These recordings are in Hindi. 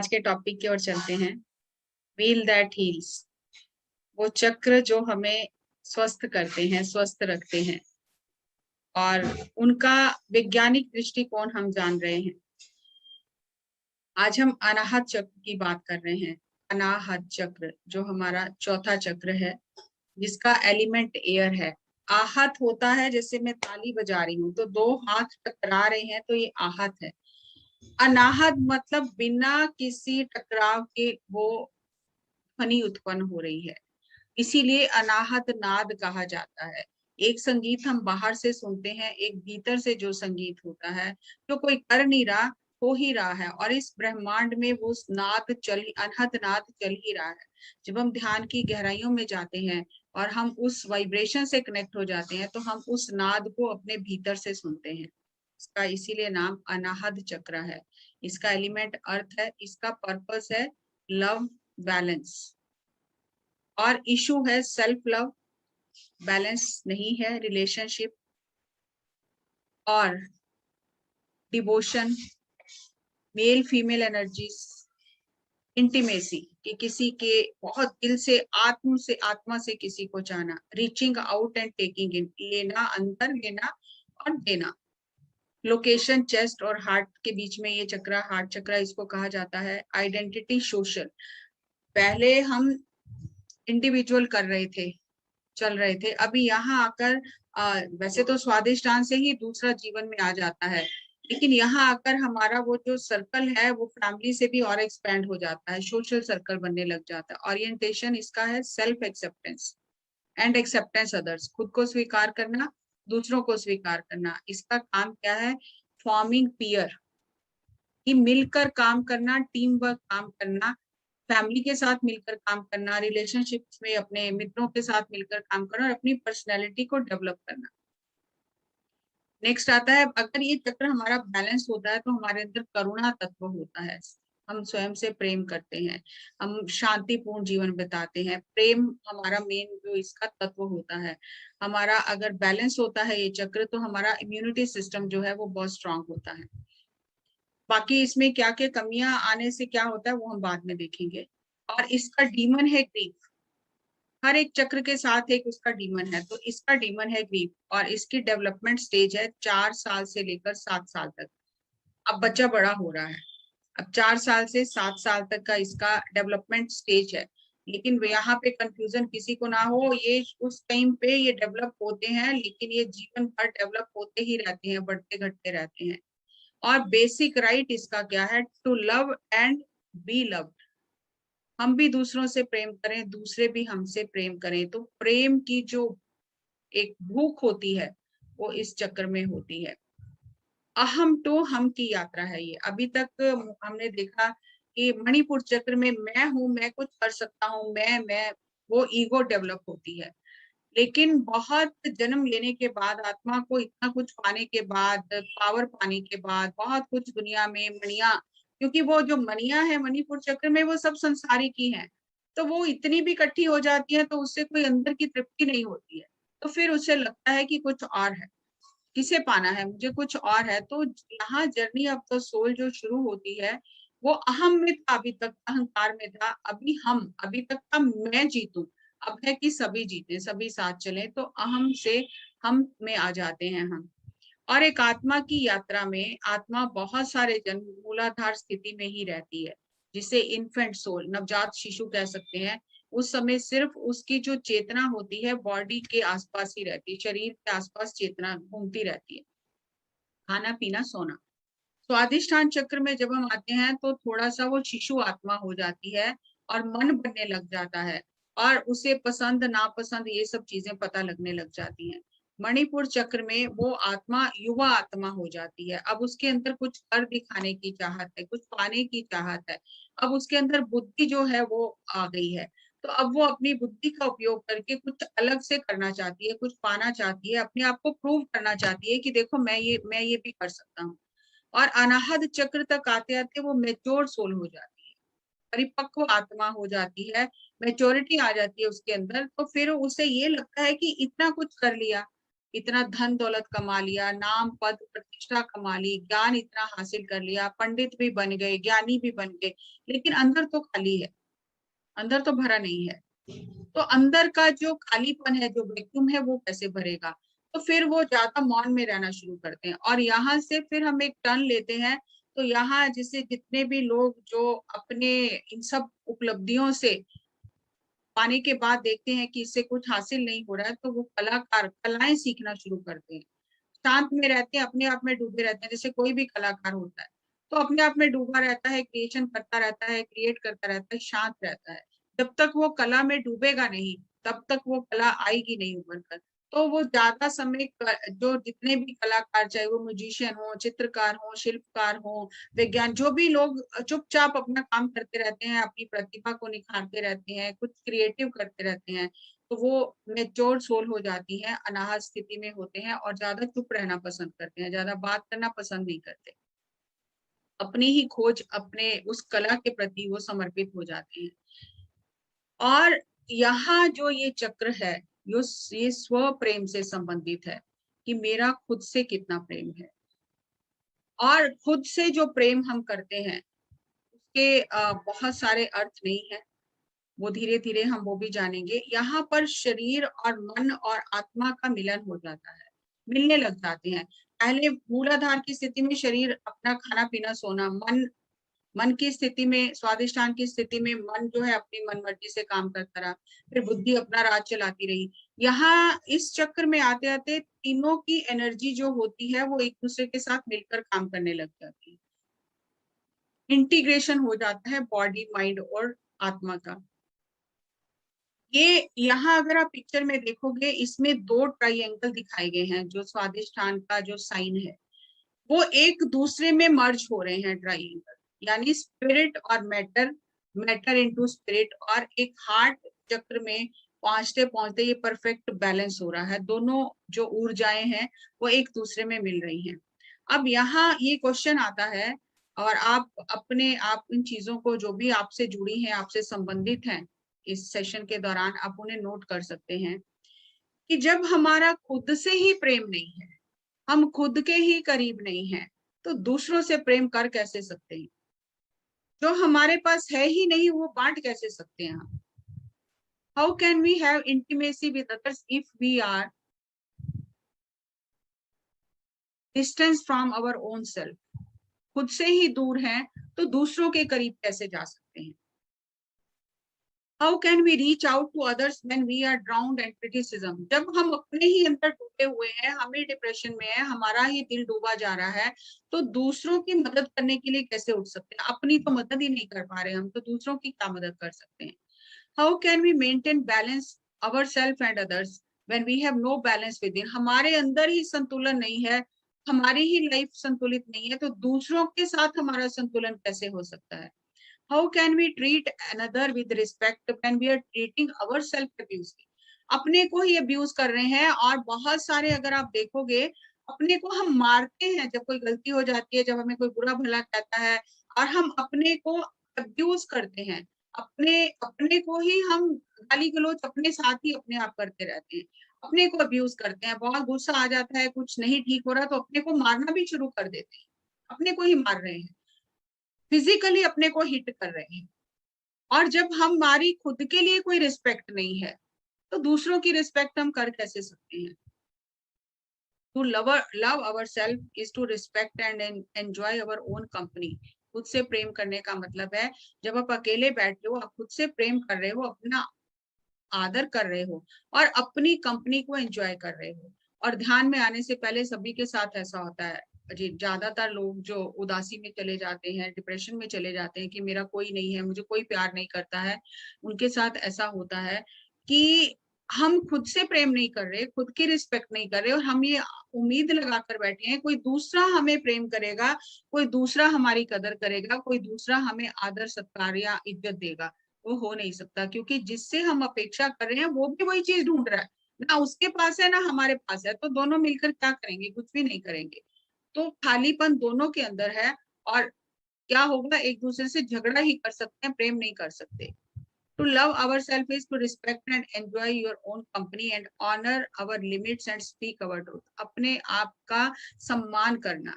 आज के टॉपिक की ओर चलते हैं। व्हील दैट हील्स, वो चक्र जो हमें स्वस्थ करते हैं, स्वस्थ रखते हैं, और उनका वैज्ञानिक दृष्टिकोण हम जान रहे हैं। आज हम अनाहत चक्र की बात कर रहे हैं। अनाहत चक्र जो हमारा चौथा चक्र है, जिसका एलिमेंट एयर है। आहत होता है जैसे मैं ताली बजा रही हूँ तो दो हाथ टकरा रहे हैं, तो ये आहत है। अनाहत मतलब बिना किसी टकराव के वो ध्वनि उत्पन्न हो रही है, इसीलिए अनाहत नाद कहा जाता है। एक संगीत हम बाहर से सुनते हैं, एक भीतर से जो संगीत होता है, जो कोई कर नहीं रहा, हो ही रहा है, और इस ब्रह्मांड में वो नाद अनहद नाद चल ही रहा है। जब हम ध्यान की गहराइयों में जाते हैं और हम उस वाइब्रेशन से कनेक्ट हो जाते हैं, तो हम उस नाद को अपने भीतर से सुनते हैं। इसका इसीलिए नाम अनाहद चक्र है। इसका एलिमेंट अर्थ है, इसका पर्पस है लव, बैलेंस, और इशू है सेल्फ लव, बैलेंस नहीं है रिलेशनशिप, और devotion, male female energies, intimacy कि किसी के बहुत दिल से आत्मा से किसी को जाना, reaching out and taking in, लेना, अंदर लेना और देना। लोकेशन चेस्ट और हार्ट के बीच में ये चक्र, हार्ट चक्र इसको कहा जाता है। आइडेंटिटी सोशल, पहले हम इंडिविजुअल कर रहे थे, चल रहे थे, अभी यहाँ आकर वैसे तो स्वादिष्टान से ही दूसरा जीवन में आ जाता है, लेकिन यहाँ आकर हमारा वो जो सर्कल है वो फैमिली से भी और एक्सपेंड हो जाता है, सोशल सर्कल बनने लग जाता है। ओरिएंटेशन इसका है self acceptance and acceptance others, खुद को स्वीकार करना, दूसरों को स्वीकार करना। इसका काम क्या है? फॉर्मिंग पीयर, कि मिलकर काम करना, टीम वर्क काम करना, फैमिली के साथ मिलकर काम करना, रिलेशनशिप्स में अपने मित्रों के साथ मिलकर काम करना, और अपनी पर्सनैलिटी को डेवलप करना। नेक्स्ट आता है, अगर ये चक्र हमारा बैलेंस होता है तो हमारे अंदर करुणा तत्व होता है, हम स्वयं से प्रेम करते हैं, हम शांतिपूर्ण जीवन बिताते हैं। प्रेम हमारा मेन जो इसका तत्व होता है। हमारा अगर बैलेंस होता है ये चक्र, तो हमारा इम्यूनिटी सिस्टम जो है वो बहुत स्ट्रांग होता है। बाकी इसमें क्या क्या कमियां आने से क्या होता है वो हम बाद में देखेंगे। और इसका डीमन है ग्रीफ, हर एक चक्र के साथ एक उसका डीमन है, तो इसका डीमन है ग्रीफ, और इसकी डेवलपमेंट स्टेज है 4 साल से लेकर 7 साल तक। अब बच्चा बड़ा हो रहा है, अब 4 साल से 7 साल तक का इसका डेवलपमेंट स्टेज है। लेकिन यहाँ पे कंफ्यूजन किसी को ना हो, ये उस टाइम पे ये डेवलप होते हैं, लेकिन ये जीवन भर डेवलप होते ही रहते हैं, बढ़ते घटते रहते हैं। और बेसिक राइट इसका क्या है? To love and be loved, हम भी दूसरों से प्रेम करें, दूसरे भी हमसे प्रेम करें। तो प्रेम की जो एक भूख होती है वो इस चक्र में होती है। अहम टू हम की यात्रा है ये। अभी तक हमने देखा कि मणिपुर चक्र में मैं हूं, मैं कुछ कर सकता हूँ, मैं वो ईगो डेवलप होती है। लेकिन बहुत जन्म लेने के बाद, आत्मा को इतना कुछ पाने के बाद, पावर पाने के बाद, बहुत कुछ दुनिया में मणिया, क्योंकि वो जो मणिया है मणिपुर चक्र में वो सब संसारी की है, तो वो इतनी भी इकट्ठी हो जाती है तो उससे कोई अंदर की तृप्ति नहीं होती है। तो फिर उसे लगता है कि कुछ और है, किसे पाना है, मुझे कुछ और है। तो यहाँ जर्नी ऑफ द सोल जो शुरू होती है, वो अहम में था, अभी तक अहंकार में था, अभी तक का मैं जीतूं, अब है कि सभी जीते, सभी साथ चले, तो अहम से हम में आ जाते हैं हम। और एक आत्मा की यात्रा में आत्मा बहुत सारे जन्म मूलाधार स्थिति में ही रहती है, जिसे इन्फेंट सोल, नवजात शिशु कह सकते हैं। उस समय सिर्फ उसकी जो चेतना होती है बॉडी के आसपास ही रहती है, शरीर के आसपास चेतना घूमती रहती है, खाना पीना सोना। स्वादिष्ठान चक्र में जब हम आते हैं तो थोड़ा सा वो शिशु आत्मा हो जाती है, और मन बनने लग जाता है, और उसे पसंद नापसंद ये सब चीजें पता लगने लग जाती हैं। मणिपुर चक्र में वो आत्मा युवा आत्मा हो जाती है, अब उसके अंदर कुछ कर दिखाने की चाहत है, कुछ पाने की चाहत है, अब उसके अंदर बुद्धि जो है वो आ गई है। तो अब वो अपनी बुद्धि का उपयोग करके कुछ अलग से करना चाहती है, कुछ पाना चाहती है, अपने आप को प्रूव करना चाहती है कि देखो मैं ये भी कर सकता हूँ। और अनाहत चक्र तक आते आते वो मेच्योर सोल हो जाती है, परिपक्व आत्मा हो जाती है, मेच्योरिटी आ जाती है उसके अंदर। तो फिर उसे ये लगता है कि इतना कुछ कर लिया, इतना धन दौलत कमा लिया, नाम पद प्रतिष्ठा कमा ली, ज्ञान इतना हासिल कर लिया, पंडित भी बन गए, ज्ञानी भी बन गए, लेकिन अंदर तो खाली है, अंदर तो भरा नहीं है। तो अंदर का जो खालीपन है, जो वैक्यूम है, वो कैसे भरेगा? तो फिर वो ज्यादा मौन में रहना शुरू करते हैं। और यहाँ से फिर हम एक टर्न लेते हैं, तो यहाँ जिसे जितने भी लोग जो अपने इन सब उपलब्धियों से पाने के बाद देखते हैं कि इससे कुछ हासिल नहीं हो रहा है, तो वो कलाएं सीखना शुरू करते हैं। शांत में रहते हैं, अपने आप में डूबे रहते हैं। जैसे कोई भी कलाकार होता है तो अपने आप में डूबा रहता है, क्रिएशन करता रहता है, क्रिएट करता रहता है, शांत रहता है। जब तक वो कला में डूबेगा नहीं, तब तक वो कला आएगी नहीं उभर कर। तो वो ज्यादा समय जो जितने भी कलाकार, चाहे वो म्यूजिशियन हो, चित्रकार हो, शिल्पकार हो, विज्ञान, जो भी लोग चुपचाप अपना काम करते रहते हैं, अपनी प्रतिभा को निखारते रहते हैं, कुछ क्रिएटिव करते रहते हैं, तो वो मेच्योर सोल हो जाती है, अनाहत स्थिति में होते हैं और ज्यादा चुप रहना पसंद करते हैं, ज्यादा बात करना पसंद नहीं करते। अपनी ही खोज, अपने उस कला के प्रति वो समर्पित हो जाते हैं। और यहाँ जो ये चक्र है, ये स्व प्रेम से संबंधित है कि मेरा खुद से कितना प्रेम है। और खुद से जो प्रेम हम करते हैं उसके बहुत सारे अर्थ नहीं है, वो धीरे धीरे हम वो भी जानेंगे। यहाँ पर शरीर और मन और आत्मा का मिलन हो जाता है, मिलने लग जाते हैं। पहले मूलाधार की स्थिति में शरीर अपना खाना पीना सोना, मन की स्थिति में, स्वादिष्टान की स्थिति में मन जो है अपनी मन मर्जी से काम करता रहा, फिर बुद्धि अपना राज चलाती रही। यहाँ इस चक्र में आते आते तीनों की एनर्जी जो होती है वो एक दूसरे के साथ मिलकर काम करने लग जाती है, इंटीग्रेशन हो जाता है बॉडी, माइंड और आत्मा का। ये यहाँ अगर आप पिक्चर में देखोगे, इसमें दो ट्राइंगल दिखाए गए हैं। जो स्वादिष्ठान का जो साइन है वो एक दूसरे में मर्ज हो रहे हैं ट्राइंगल, यानी स्पिरिट और मैटर, मैटर इनटू स्पिरिट, और एक हार्ट चक्र में पहुंचते पहुंचते ये परफेक्ट बैलेंस हो रहा है। दोनों जो ऊर्जाएं हैं वो एक दूसरे में मिल रही हैं। अब यहाँ ये क्वेश्चन आता है, और आप अपने आप इन चीजों को जो भी आपसे जुड़ी हैं, आपसे संबंधित हैं, इस सेशन के दौरान आप उन्हें नोट कर सकते हैं कि जब हमारा खुद से ही प्रेम नहीं है, हम खुद के ही करीब नहीं हैं, तो दूसरों से प्रेम कर कैसे सकते हैं? जो हमारे पास है ही नहीं वो बांट कैसे सकते हैं हम? How can we have intimacy with others if we are distance from our own self? खुद से ही दूर हैं तो दूसरों के करीब कैसे जा सकते हैं? How can we reach out to others when we are drowned and criticism? जब हम अपने ही अंदर डूबे हुए हैं, हम ही डिप्रेशन में है, हमारा ही दिल डूबा जा रहा है, तो दूसरों की मदद करने के लिए कैसे उठ सकते हैं? अपनी तो मदद ही नहीं कर पा रहे हम, तो दूसरों की क्या मदद कर सकते हैं? How can we maintain balance our self and others when we have no balance within? हमारे अंदर ही संतुलन नहीं है, हमारी ही लाइफ संतुलित नहीं है, तो दूसरों के साथ हमारा संतुलन कैसे हो सकता है? How can we treat another with respect when we are treating ourselves abusively? अपने को ही अब्यूज कर रहे हैं। और बहुत सारे अगर आप देखोगे, अपने को हम मारते हैं जब कोई गलती हो जाती है, जब हमें कोई बुरा भला कहता है, और हम अपने को अब्यूज करते हैं। अपने अपने को ही हम गाली गलौज अपने साथ ही अपने आप करते रहते हैं, अपने को अब्यूज करते हैं। बहुत गुस्सा आ जाता है, कुछ नहीं ठीक हो रहा, तो अपने को मारना भी शुरू कर देते हैं, अपने को ही मार रहे हैं, फिजिकली अपने को हिट कर रहे हैं। और जब हमारी खुद के लिए कोई रिस्पेक्ट नहीं है, तो दूसरों की रिस्पेक्ट हम कर कैसे सकते हैं? To love our self is to respect and enjoy our own company. खुद से प्रेम करने का मतलब है, जब आप अकेले बैठे हो, आप खुद से प्रेम कर रहे हो, अपना आदर कर रहे हो और अपनी कंपनी को एंजॉय कर रहे हो। और ध्यान में आने से पहले सभी के साथ ऐसा होता है जी, ज्यादातर लोग जो उदासी में चले जाते हैं, डिप्रेशन में चले जाते हैं कि मेरा कोई नहीं है, मुझे कोई प्यार नहीं करता है, उनके साथ ऐसा होता है कि हम खुद से प्रेम नहीं कर रहे, खुद की रिस्पेक्ट नहीं कर रहे, और हम ये उम्मीद लगाकर बैठे हैं कोई दूसरा हमें प्रेम करेगा, कोई दूसरा हमारी कदर करेगा, कोई दूसरा हमें आदर सत्कार या इज्जत देगा। वो हो नहीं सकता, क्योंकि जिससे हम अपेक्षा कर रहे हैं वो भी वही चीज ढूंढ रहा है, ना उसके पास है ना हमारे पास है, तो दोनों मिलकर क्या करेंगे? कुछ भी नहीं करेंगे। तो खालीपन दोनों के अंदर है, और क्या होगा, एक दूसरे से झगड़ा ही कर सकते हैं, प्रेम नहीं कर सकते। To love ourselves is to respect and enjoy your own company and honor our limits and speak our truth. अपने आप का सम्मान करना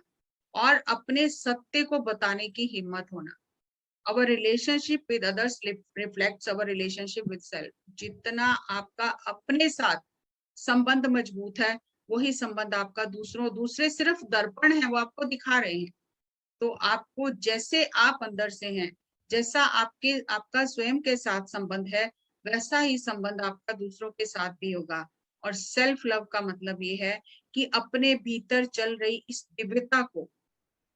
और अपने सत्य को बताने की हिम्मत होना. Our relationship with others reflects our relationship with self. जितना आपका अपने साथ संबंध मजबूत है, वही संबंध आपका दूसरे सिर्फ दर्पण है, वो आपको दिखा रहे हैं. तो आपको जैसे आप अंदर से हैं, जैसा आपका स्वयं के साथ संबंध है, वैसा ही संबंध आपका दूसरों के साथ भी होगा. और सेल्फ लव का मतलब ये है कि अपने भीतर चल रही इस दिव्यता को,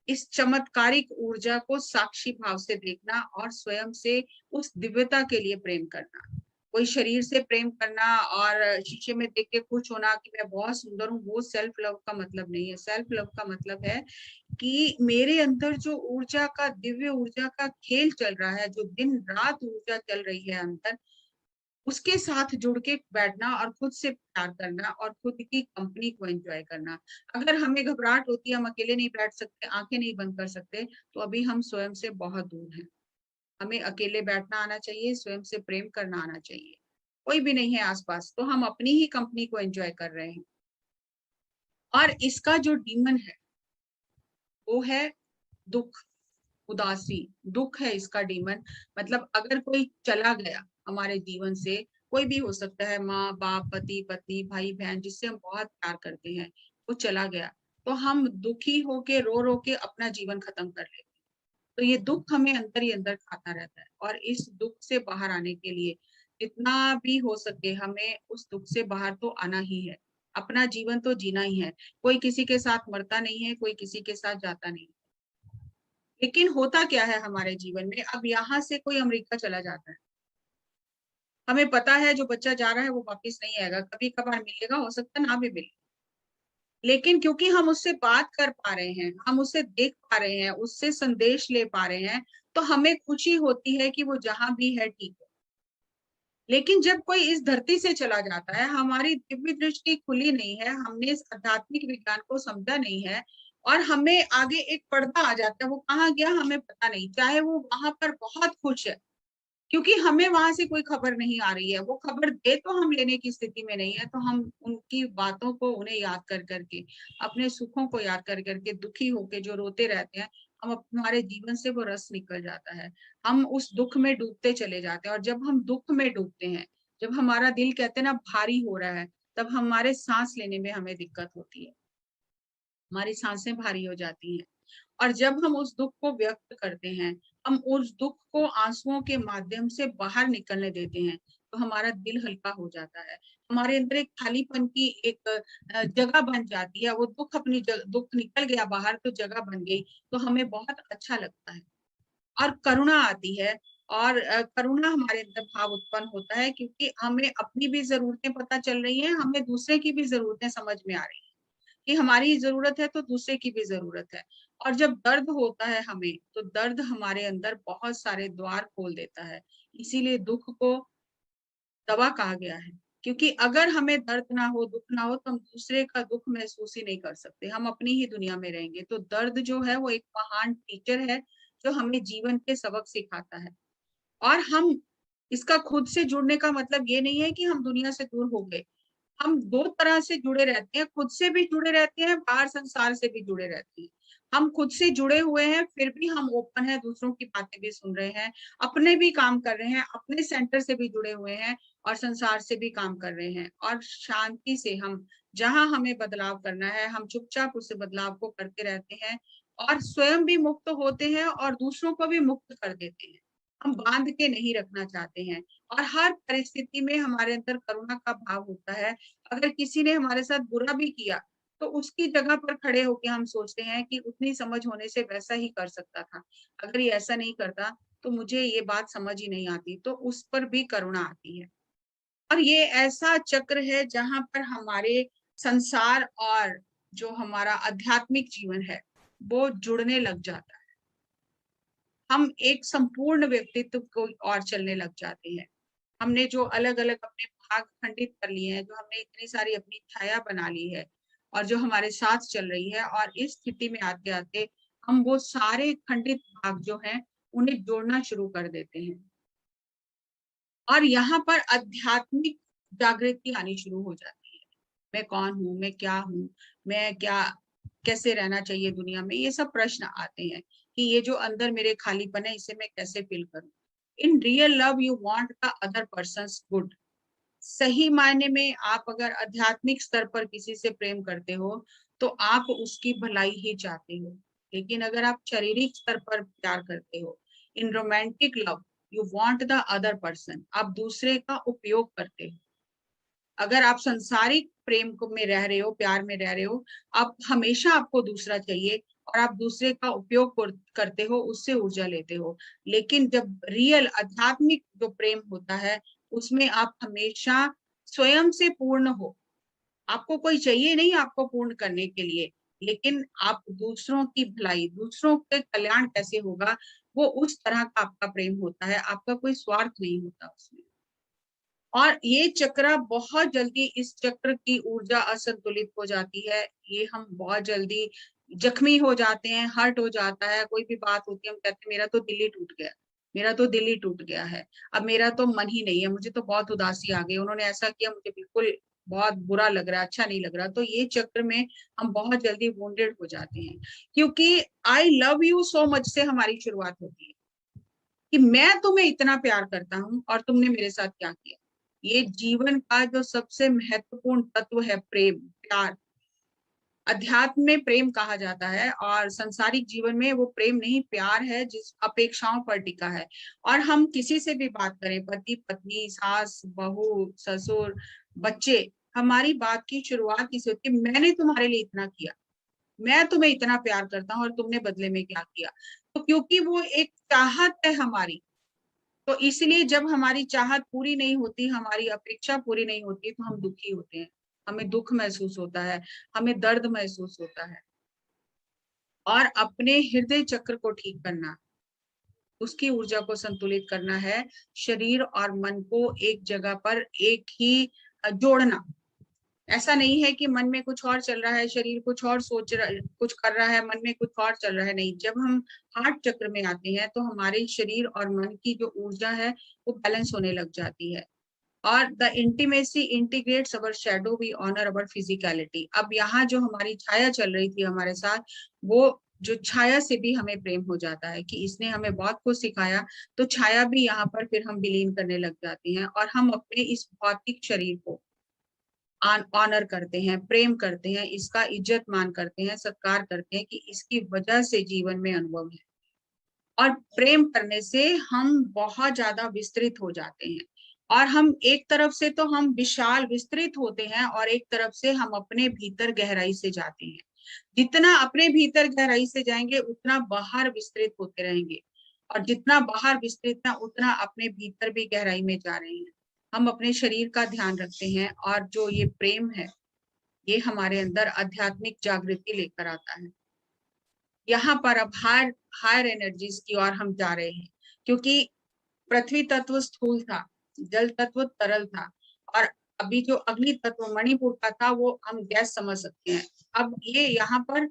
इस चमत्कारिक ऊर्जा को साक्षी भाव से देखना और स्वयं से उस दिव्यता के लिए प्रेम करना. कोई शरीर से प्रेम करना और शीशे में देख के खुश होना कि मैं बहुत सुंदर हूँ, वो सेल्फ लव का मतलब नहीं है. सेल्फ लव का मतलब है कि मेरे अंदर जो दिव्य ऊर्जा का खेल चल रहा है, जो दिन रात ऊर्जा चल रही है अंदर, उसके साथ जुड़ के बैठना और खुद से प्यार करना और खुद की कंपनी को एंजॉय करना. अगर हमें घबराहट होती है, हम अकेले नहीं बैठ सकते, आंखें नहीं बंद कर सकते, तो अभी हम स्वयं से बहुत दूर हैं. हमें अकेले बैठना आना चाहिए, स्वयं से प्रेम करना आना चाहिए. कोई भी नहीं है आसपास, तो हम अपनी ही कंपनी को एंजॉय कर रहे हैं. और इसका जो डीमन है वो है दुख, उदासी. दुख है इसका डीमन. मतलब अगर कोई चला गया हमारे जीवन से, कोई भी हो सकता है, माँ बाप, पति पत्नी, भाई बहन, जिससे हम बहुत प्यार करते हैं, वो चला गया, तो हम दुखी होके रो रो के अपना जीवन खत्म कर लेते हैं. तो ये दुख हमें अंदर ही अंदर खाता रहता है. और इस दुख से बाहर आने के लिए जितना भी हो सके हमें उस दुख से बाहर तो आना ही है. अपना जीवन तो जीना ही है. कोई किसी के साथ मरता नहीं है, कोई किसी के साथ जाता नहीं. लेकिन होता क्या है हमारे जीवन में, अब यहाँ से कोई अमेरिका चला जाता है, हमें पता है जो बच्चा जा रहा है वो वापस नहीं आएगा, कभी कभार मिलेगा, हो सकता है ना भी मिले. लेकिन क्योंकि हम उससे बात कर पा रहे हैं, हम उसे देख पा रहे हैं, उससे संदेश ले पा रहे हैं, तो हमें खुशी होती है कि वो जहां भी है ठीक है. लेकिन जब कोई इस धरती से चला जाता है, हमारी दिव्य दृष्टि खुली नहीं है, हमने इस आध्यात्मिक विज्ञान को समझा नहीं है, और हमें आगे एक पर्दा आ जाता है, वो कहाँ गया हमें पता नहीं, चाहे वो वहां पर बहुत खुश है, क्योंकि हमें वहां से कोई खबर नहीं आ रही है. वो खबर दे तो हम लेने की स्थिति में नहीं है, तो हम उनकी बातों को, उन्हें याद कर करके, अपने सुखों को याद कर करके दुखी होके जो रोते रहते हैं, हमारे जीवन से वो रस निकल जाता है. हम उस दुख में डूबते चले जाते हैं. और जब हम दुख में डूबते हैं, जब हमारा दिल कहते हैं ना भारी हो रहा है, तब हमारे सांस लेने में हमें दिक्कत होती है, हमारी सांसें भारी हो जाती हैं. और जब हम उस दुख को व्यक्त करते हैं, हम उस दुख को आंसुओं के माध्यम से बाहर निकलने देते हैं, तो हमारा दिल हल्का हो जाता है. हमारे अंदर एक खालीपन की एक जगह बन जाती है. वो दुख दुख निकल गया बाहर, तो जगह बन गई, तो हमें बहुत अच्छा लगता है. और करुणा आती है. और करुणा हमारे अंदर भाव उत्पन्न होता है, क्योंकि हमें अपनी भी जरूरतें पता चल रही हैं, हमें दूसरे की भी जरूरतें समझ में आ रही हैं कि हमारी जरूरत है तो दूसरे की भी जरूरत है. और जब दर्द होता है हमें, तो दर्द हमारे अंदर बहुत सारे द्वार खोल देता है. इसीलिए दुख को दवा कहा गया है, क्योंकि अगर हमें दर्द ना हो, दुख ना हो, तो हम दूसरे का दुख महसूस ही नहीं कर सकते, हम अपनी ही दुनिया में रहेंगे. तो दर्द जो है वो एक महान टीचर है, जो हमें जीवन के सबक सिखाता है. और हम इसका खुद से जुड़ने का मतलब ये नहीं है कि हम दुनिया से दूर हो गए. हम दो तरह से जुड़े रहते हैं, खुद से भी जुड़े रहते हैं, बाहर संसार से भी जुड़े रहते हैं. हम खुद से जुड़े हुए हैं, फिर भी हम ओपन है, दूसरों की बातें भी सुन रहे हैं, अपने भी काम कर रहे हैं, अपने सेंटर से भी जुड़े हुए हैं, और संसार से भी काम कर रहे हैं. और शांति से हम जहां हमें बदलाव करना है, हम चुपचाप उस बदलाव को करते रहते हैं, और स्वयं भी मुक्त होते हैं और दूसरों को भी मुक्त कर देते हैं. हम बांध के नहीं रखना चाहते हैं. और हर परिस्थिति में हमारे अंदर करुणा का भाव होता है. अगर किसी ने हमारे साथ बुरा भी किया, तो उसकी जगह पर खड़े होकर हम सोचते हैं कि उतनी समझ होने से वैसा ही कर सकता था, अगर ये ऐसा नहीं करता तो मुझे ये बात समझ ही नहीं आती, तो उस पर भी करुणा आती है. और ये ऐसा चक्र है जहां पर हमारे संसार और जो हमारा आध्यात्मिक जीवन है वो जुड़ने लग जाता है. हम एक संपूर्ण व्यक्तित्व को और चलने लग जाते हैं. हमने जो अलग अलग अपने भाग खंडित कर लिए हैं, जो हमने इतनी सारी अपनी छाया बना ली है और जो हमारे साथ चल रही है, और इस स्थिति में आते आते हम वो सारे खंडित भाग जो हैं उन्हें जोड़ना शुरू कर देते हैं. और यहाँ पर आध्यात्मिक जागृति आनी शुरू हो जाती है। मैं कौन हूँ, मैं क्या हूँ, मैं क्या, कैसे रहना चाहिए दुनिया में, ये सब प्रश्न आते हैं कि ये जो अंदर मेरे खालीपन है इसे मैं कैसे फिल करूँ। In real love you want the other persons good. सही मायने में आप अगर आध्यात्मिक स्तर पर किसी से प्रेम करते हो तो आप उसकी भलाई ही चाहते हो। लेकिन अगर आप शारीरिक स्तर पर प्यार करते हो, in romantic love you want the other person, आप दूसरे का उपयोग करते हो। अगर आप संसारिक प्रेम को में रह रहे हो, प्यार में रह रहे हो, आप हमेशा आपको दूसरा चाहिए और आप दूसरे का उपयोग करते हो, उससे ऊर्जा लेते हो। लेकिन जब रियल आध्यात्मिक जो प्रेम होता है उसमें आप हमेशा स्वयं से पूर्ण हो। आपको कोई चाहिए नहीं आपको पूर्ण करने के लिए, लेकिन आप दूसरों की भलाई, दूसरों के कल्याण कैसे होगा, वो उस तरह का आपका प्रेम होता है। आपका कोई स्वार्थ नहीं होता उसमें। और ये चक्र बहुत जल्दी, इस चक्र की ऊर्जा असंतुलित हो जाती है। ये हम बहुत जल्दी जख्मी हो जाते हैं, हर्ट हो जाता है। कोई भी बात होती है हम कहते हैं मेरा तो दिल ही टूट गया, मेरा तो दिल ही टूट गया है, अब मेरा तो मन ही नहीं है, मुझे तो बहुत उदासी आ गई, उन्होंने ऐसा किया, मुझे बिल्कुल बहुत बुरा लग रहा है, अच्छा नहीं लग रहा। तो ये चक्र में हम बहुत जल्दी वुंडेड हो जाते हैं, क्योंकि I love you so much से हमारी शुरुआत होती है कि मैं तुम्हें इतना प्यार करता हूँ और तुमने मेरे साथ क्या किया। ये जीवन का जो सबसे महत्वपूर्ण तत्व है, प्रेम, प्यार। अध्यात्म में प्रेम कहा जाता है और संसारिक जीवन में वो प्रेम नहीं, प्यार है जिस अपेक्षाओं पर टिका है। और हम किसी से भी बात करें, पति पत्नी, सास बहू, ससुर, बच्चे, हमारी बात की शुरुआत किसी होती है, मैंने तुम्हारे लिए इतना किया, मैं तुम्हें इतना प्यार करता हूँ और तुमने बदले में क्या किया। तो क्योंकि वो एक चाहत है हमारी, तो इसलिए जब हमारी चाहत पूरी नहीं होती, हमारी अपेक्षा पूरी नहीं होती, तो हम दुखी होते हैं, हमें दुख महसूस होता है, हमें दर्द महसूस होता है। और अपने हृदय चक्र को ठीक करना, उसकी ऊर्जा को संतुलित करना है, शरीर और मन को एक जगह पर एक ही जोड़ना। ऐसा नहीं है कि मन में कुछ और चल रहा है, शरीर कुछ और सोच रहा, कुछ कर रहा है, मन में कुछ और चल रहा है, नहीं। जब हम हार्ट चक्र में आते हैं तो हमारे शरीर और मन की जो ऊर्जा है वो बैलेंस होने लग जाती है। और the intimacy integrates our shadow, we honour our physicality. अब यहाँ जो हमारी छाया चल रही थी हमारे साथ, वो जो छाया से भी हमें प्रेम हो जाता है कि इसने हमें बहुत कुछ सिखाया, तो छाया भी यहाँ पर फिर हम विलीन करने लग जाती हैं और हम अपने इस भौतिक शरीर को ऑनर करते हैं, प्रेम करते हैं, इसका इज्जत मान करते हैं, सत्कार करते हैं कि इसकी वजह से जीवन में अनुभव है। और प्रेम करने से हम बहुत ज्यादा विस्तृत हो जाते हैं, और हम एक तरफ से तो हम विशाल विस्तृत होते हैं और एक तरफ से हम अपने भीतर गहराई से जाते हैं। जितना अपने भीतर गहराई से जाएंगे उतना बाहर विस्तृत होते रहेंगे, और जितना बाहर विस्तृत है उतना अपने भीतर भी गहराई में जा रहे हैं। हम अपने शरीर का ध्यान रखते हैं और जो ये प्रेम है ये हमारे अंदर आध्यात्मिक जागृति लेकर आता है। यहाँ पर अब हायर एनर्जीज की ओर हम जा रहे हैं, क्योंकि पृथ्वी तत्व स्थूल था, जल तत्व तरल था, और अभी जो अग्नि तत्व मणिपुर का था वो हम गैस समझ सकते हैं। अब ये यहाँ पर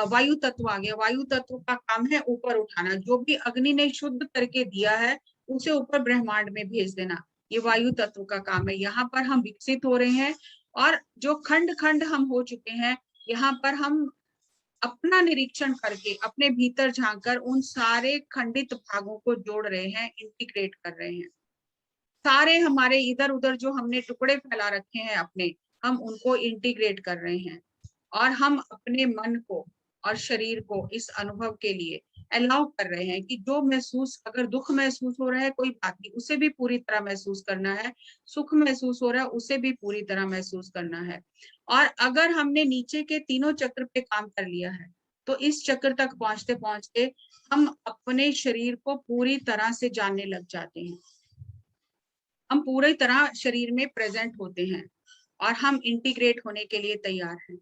वायु तत्व आ गया। वायु तत्व का काम है ऊपर उठाना, जो भी अग्नि ने शुद्ध करके दिया है उसे ऊपर ब्रह्मांड में भेज देना, ये वायु तत्व का काम है। यहाँ पर हम विकसित हो रहे हैं, और जो खंड खंड हम हो चुके हैं, यहाँ पर हम अपना निरीक्षण करके अपने भीतर झांककर उन सारे खंडित भागों को जोड़ रहे हैं, इंटीग्रेट कर रहे हैं। सारे हमारे इधर उधर जो हमने टुकड़े फैला रखे हैं अपने, हम उनको इंटीग्रेट कर रहे हैं, और हम अपने मन को और शरीर को इस अनुभव के लिए अलाउ कर रहे हैं कि जो महसूस, अगर दुख महसूस हो रहा है कोई बात नहीं, उसे भी पूरी तरह महसूस करना है, सुख महसूस हो रहा है उसे भी पूरी तरह महसूस करना है। और अगर हमने नीचे के तीनों चक्र पे काम कर लिया है तो इस चक्र तक पहुंचते पहुंचते हम अपने शरीर को पूरी तरह से जानने लग जाते हैं, हम पूरी तरह शरीर में प्रेजेंट होते हैं और हम इंटीग्रेट होने के लिए तैयार हैं।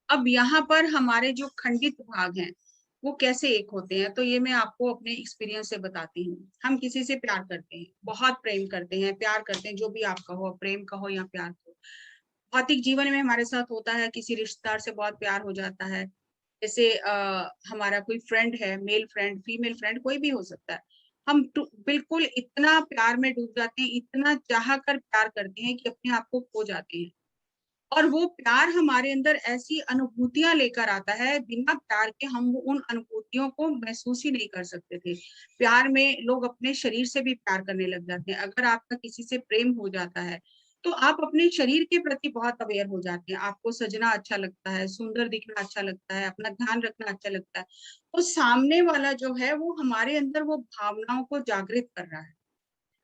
अब यहाँ पर हमारे जो खंडित भाग हैं वो कैसे एक होते हैं, तो ये मैं आपको अपने एक्सपीरियंस से बताती हूँ। हम किसी से प्यार करते हैं, बहुत प्रेम करते हैं, प्यार करते हैं, जो भी आप कहो, प्रेम कहो या प्यार कहो। भौतिक जीवन में हमारे साथ होता है, किसी रिश्तेदार से बहुत प्यार हो जाता है। जैसे हमारा कोई फ्रेंड है, मेल फ्रेंड, फीमेल फ्रेंड, कोई भी हो सकता है, हम बिल्कुल इतना प्यार में डूब जाते हैं, इतना चाह कर प्यार करते हैं कि अपने आप को खो जाते हैं। और वो प्यार हमारे अंदर ऐसी अनुभूतियां लेकर आता है, बिना प्यार के हम उन अनुभूतियों को महसूस ही नहीं कर सकते थे। प्यार में लोग अपने शरीर से भी प्यार करने लग जाते हैं। अगर आपका किसी से प्रेम हो जाता है तो आप अपने शरीर के प्रति बहुत अवेयर हो जाते हैं। आपको सजना अच्छा लगता है, सुंदर दिखना अच्छा लगता है, अपना ध्यान रखना अच्छा लगता है। तो सामने वाला जो है वो हमारे अंदर वो भावनाओं को जागृत कर रहा है।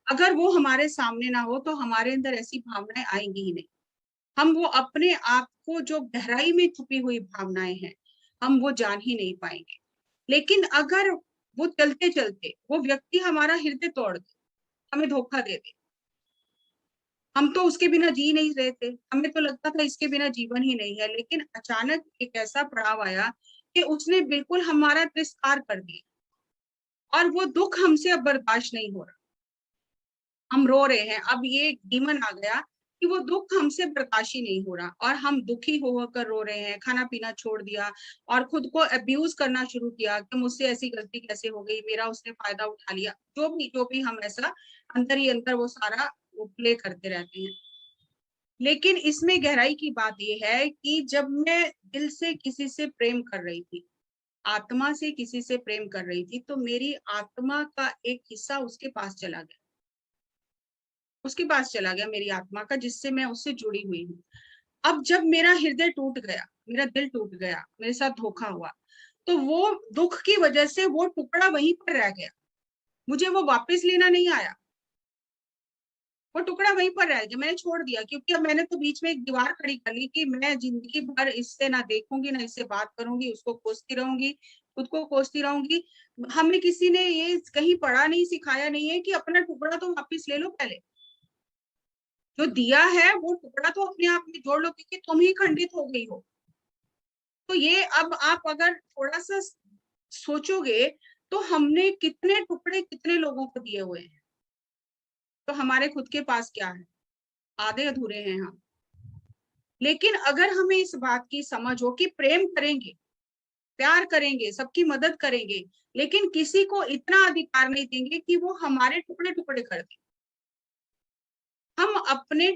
अगर वो हमारे सामने ना हो तो हमारे अंदर ऐसी भावनाएं आएंगी ही नहीं। हम वो अपने आप को, जो गहराई में छुपी हुई भावनाएं हैं, हम वो जान ही नहीं पाएंगे। लेकिन अगर वो चलते चलते वो व्यक्ति हमारा हृदय तोड़ दे, हमें धोखा दे दे, हम तो उसके बिना जी नहीं रहे थे, हमें तो लगता था इसके बिना जीवन ही नहीं है, लेकिन अचानक एक ऐसा पड़ाव आया कि उसने बिल्कुल हमारा तिरस्कार कर दिया और वो दुख हमसे अब बर्दाश्त नहीं हो रहा। हम रो रहे हैं, अब ये डीमन आ गया कि वो दुख हमसे बर्दाश्त ही नहीं हो रहा और हम दुखी होकर रो रहे हैं, खाना पीना छोड़ दिया और खुद को अब्यूज करना शुरू किया कि मुझसे ऐसी गलती कैसे हो गई, मेरा उसने फायदा उठा लिया, जो भी हम ऐसा अंदर ही अंदर वो सारा वो प्ले करते रहते हैं। लेकिन इसमें गहराई की बात यह है कि जब मैं दिल से किसी से प्रेम कर रही थी, आत्मा से किसी से प्रेम कर रही थी, तो मेरी आत्मा का एक हिस्सा उसके पास चला गया, उसके पास चला गया मेरी आत्मा का, जिससे मैं उससे जुड़ी हुई हूँ। अब जब मेरा हृदय टूट गया, मेरा दिल टूट गया, मेरे साथ धोखा हुआ, तो वो दुख की वजह से वो टुकड़ा वहीं पर रह गया, मुझे वो वापस लेना नहीं आया, वो टुकड़ा वहीं पर रह गया, मैंने छोड़ दिया। क्योंकि अब मैंने तो बीच में एक दीवार खड़ी कर ली कि मैं जिंदगी भर इससे ना देखूंगी, ना इससे बात करूंगी, उसको कोसती रहूंगी, खुद को कोसती रहूंगी। हमें किसी ने ये कहीं पढ़ा नहीं, सिखाया नहीं है कि अपना टुकड़ा तो वापिस ले लो पहले, जो दिया है वो टुकड़ा तो अपने आप में जोड़ लो, क्योंकि तुम ही खंडित हो गई हो। तो ये अब आप अगर थोड़ा सा सोचोगे तो हमने कितने टुकड़े कितने लोगों को दिए हुए हैं, तो हमारे खुद के पास क्या है? आधे अधूरे हैं हम। लेकिन अगर हमें इस बात की समझ हो कि प्रेम करेंगे, प्यार करेंगे, सबकी मदद करेंगे, लेकिन किसी को इतना अधिकार नहीं देंगे कि वो हमारे टुकड़े टुकड़े कर दे। हम अपने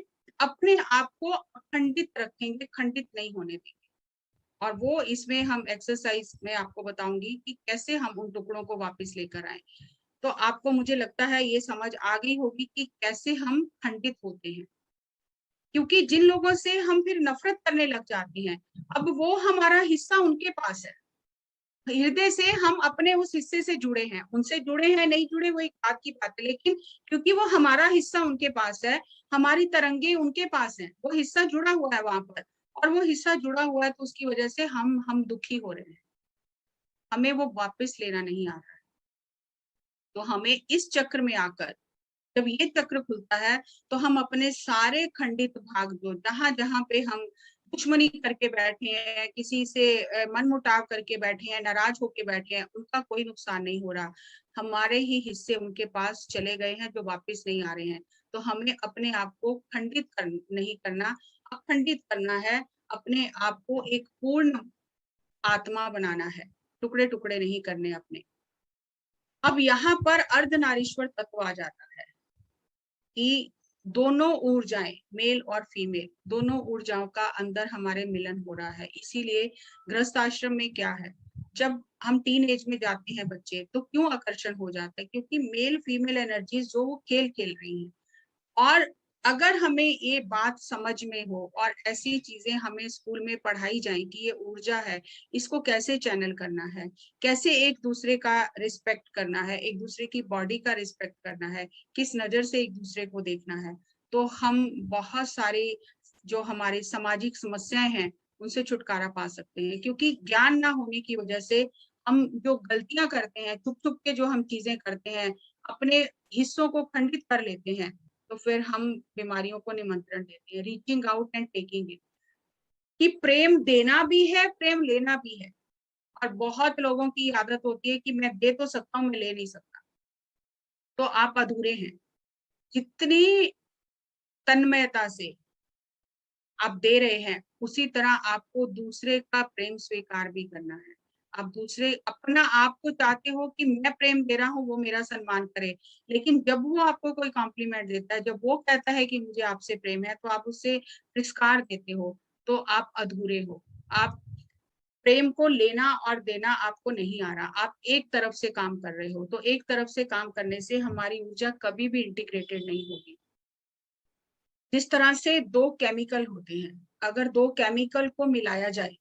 अपने आप को अखंडित रखेंगे, खंडित नहीं होने देंगे। और वो इसमें हम एक्सरसाइज में आपको बताऊंगी कि कैसे हम उन टुकड़ों को वापस लेकर आए। तो आपको, मुझे लगता है ये समझ आ गई होगी कि कैसे हम खंडित होते हैं, क्योंकि जिन लोगों से हम फिर नफरत करने लग जाते हैं, अब वो हमारा हिस्सा उनके पास है। हृदय से हम अपने उस हिस्से से जुड़े हैं, उनसे जुड़े हैं नहीं जुड़े वो एक बात की बात है, लेकिन क्योंकि वो हमारा हिस्सा उनके पास है, हमारी तरंगे उनके पास है, वो हिस्सा जुड़ा हुआ है वहां पर, और वो हिस्सा जुड़ा हुआ है तो उसकी वजह से हम दुखी हो रहे हैं, हमें वो वापस लेना नहीं आ रहा है। तो हमें इस चक्र में आकर, जब ये चक्र खुलता है, तो हम अपने सारे खंडित भाग, जो जहां जहां पे हम दुश्मनी करके बैठे हैं, किसी से मन मुटाव करके बैठे हैं, नाराज होके बैठे हैं, उनका कोई नुकसान नहीं हो रहा, हमारे ही हिस्से उनके पास चले गए हैं जो वापस नहीं आ रहे हैं। तो हमें अपने आप को नहीं करना, अखंडित करना है, अपने आप को एक पूर्ण आत्मा बनाना है, टुकड़े टुकड़े नहीं करने अपने। अब यहाँ पर अर्धनारीश्वर तत्व आ जाता है कि दोनों ऊर्जाएं, मेल और फीमेल, दोनों ऊर्जाओं का अंदर हमारे मिलन हो रहा है। इसीलिए गृहस्थ आश्रम में क्या है, जब हम टीन एज में जाते हैं बच्चे, तो क्यों आकर्षण हो जाता है? क्योंकि मेल फीमेल एनर्जीज जो वो खेल खेल रही हैं। और अगर हमें ये बात समझ में हो और ऐसी चीजें हमें स्कूल में पढ़ाई जाए कि ये ऊर्जा है, इसको कैसे चैनल करना है, कैसे एक दूसरे का रिस्पेक्ट करना है, एक दूसरे की बॉडी का रिस्पेक्ट करना है, किस नजर से एक दूसरे को देखना है, तो हम बहुत सारी जो हमारी सामाजिक समस्याएं हैं उनसे छुटकारा पा सकते हैं। क्योंकि ज्ञान ना होने की वजह से हम जो गलतियां करते हैं, छुप छुप के जो हम चीजें करते हैं, अपने हिस्सों को खंडित कर लेते हैं, तो फिर हम बीमारियों को निमंत्रण देते हैं। Reaching out and taking it, कि प्रेम देना भी है, प्रेम लेना भी है। और बहुत लोगों की आदत होती है कि मैं दे तो सकता हूँ, मैं ले नहीं सकता, तो आप अधूरे हैं। जितनी तन्मयता से आप दे रहे हैं, उसी तरह आपको दूसरे का प्रेम स्वीकार भी करना है। आप दूसरे अपना आप को चाहते हो कि मैं प्रेम दे रहा हूँ वो मेरा सम्मान करे, लेकिन जब वो आपको कोई कॉम्प्लीमेंट देता है, जब वो कहता है कि मुझे आपसे प्रेम है, तो आप उससे तिरस्कार देते हो, तो आप अधूरे हो। आप प्रेम को लेना और देना आपको नहीं आ रहा, आप एक तरफ से काम कर रहे हो। तो एक तरफ से काम करने से हमारी ऊर्जा कभी भी इंटीग्रेटेड नहीं होगी। जिस तरह से दो केमिकल होते हैं, अगर दो केमिकल को मिलाया जाए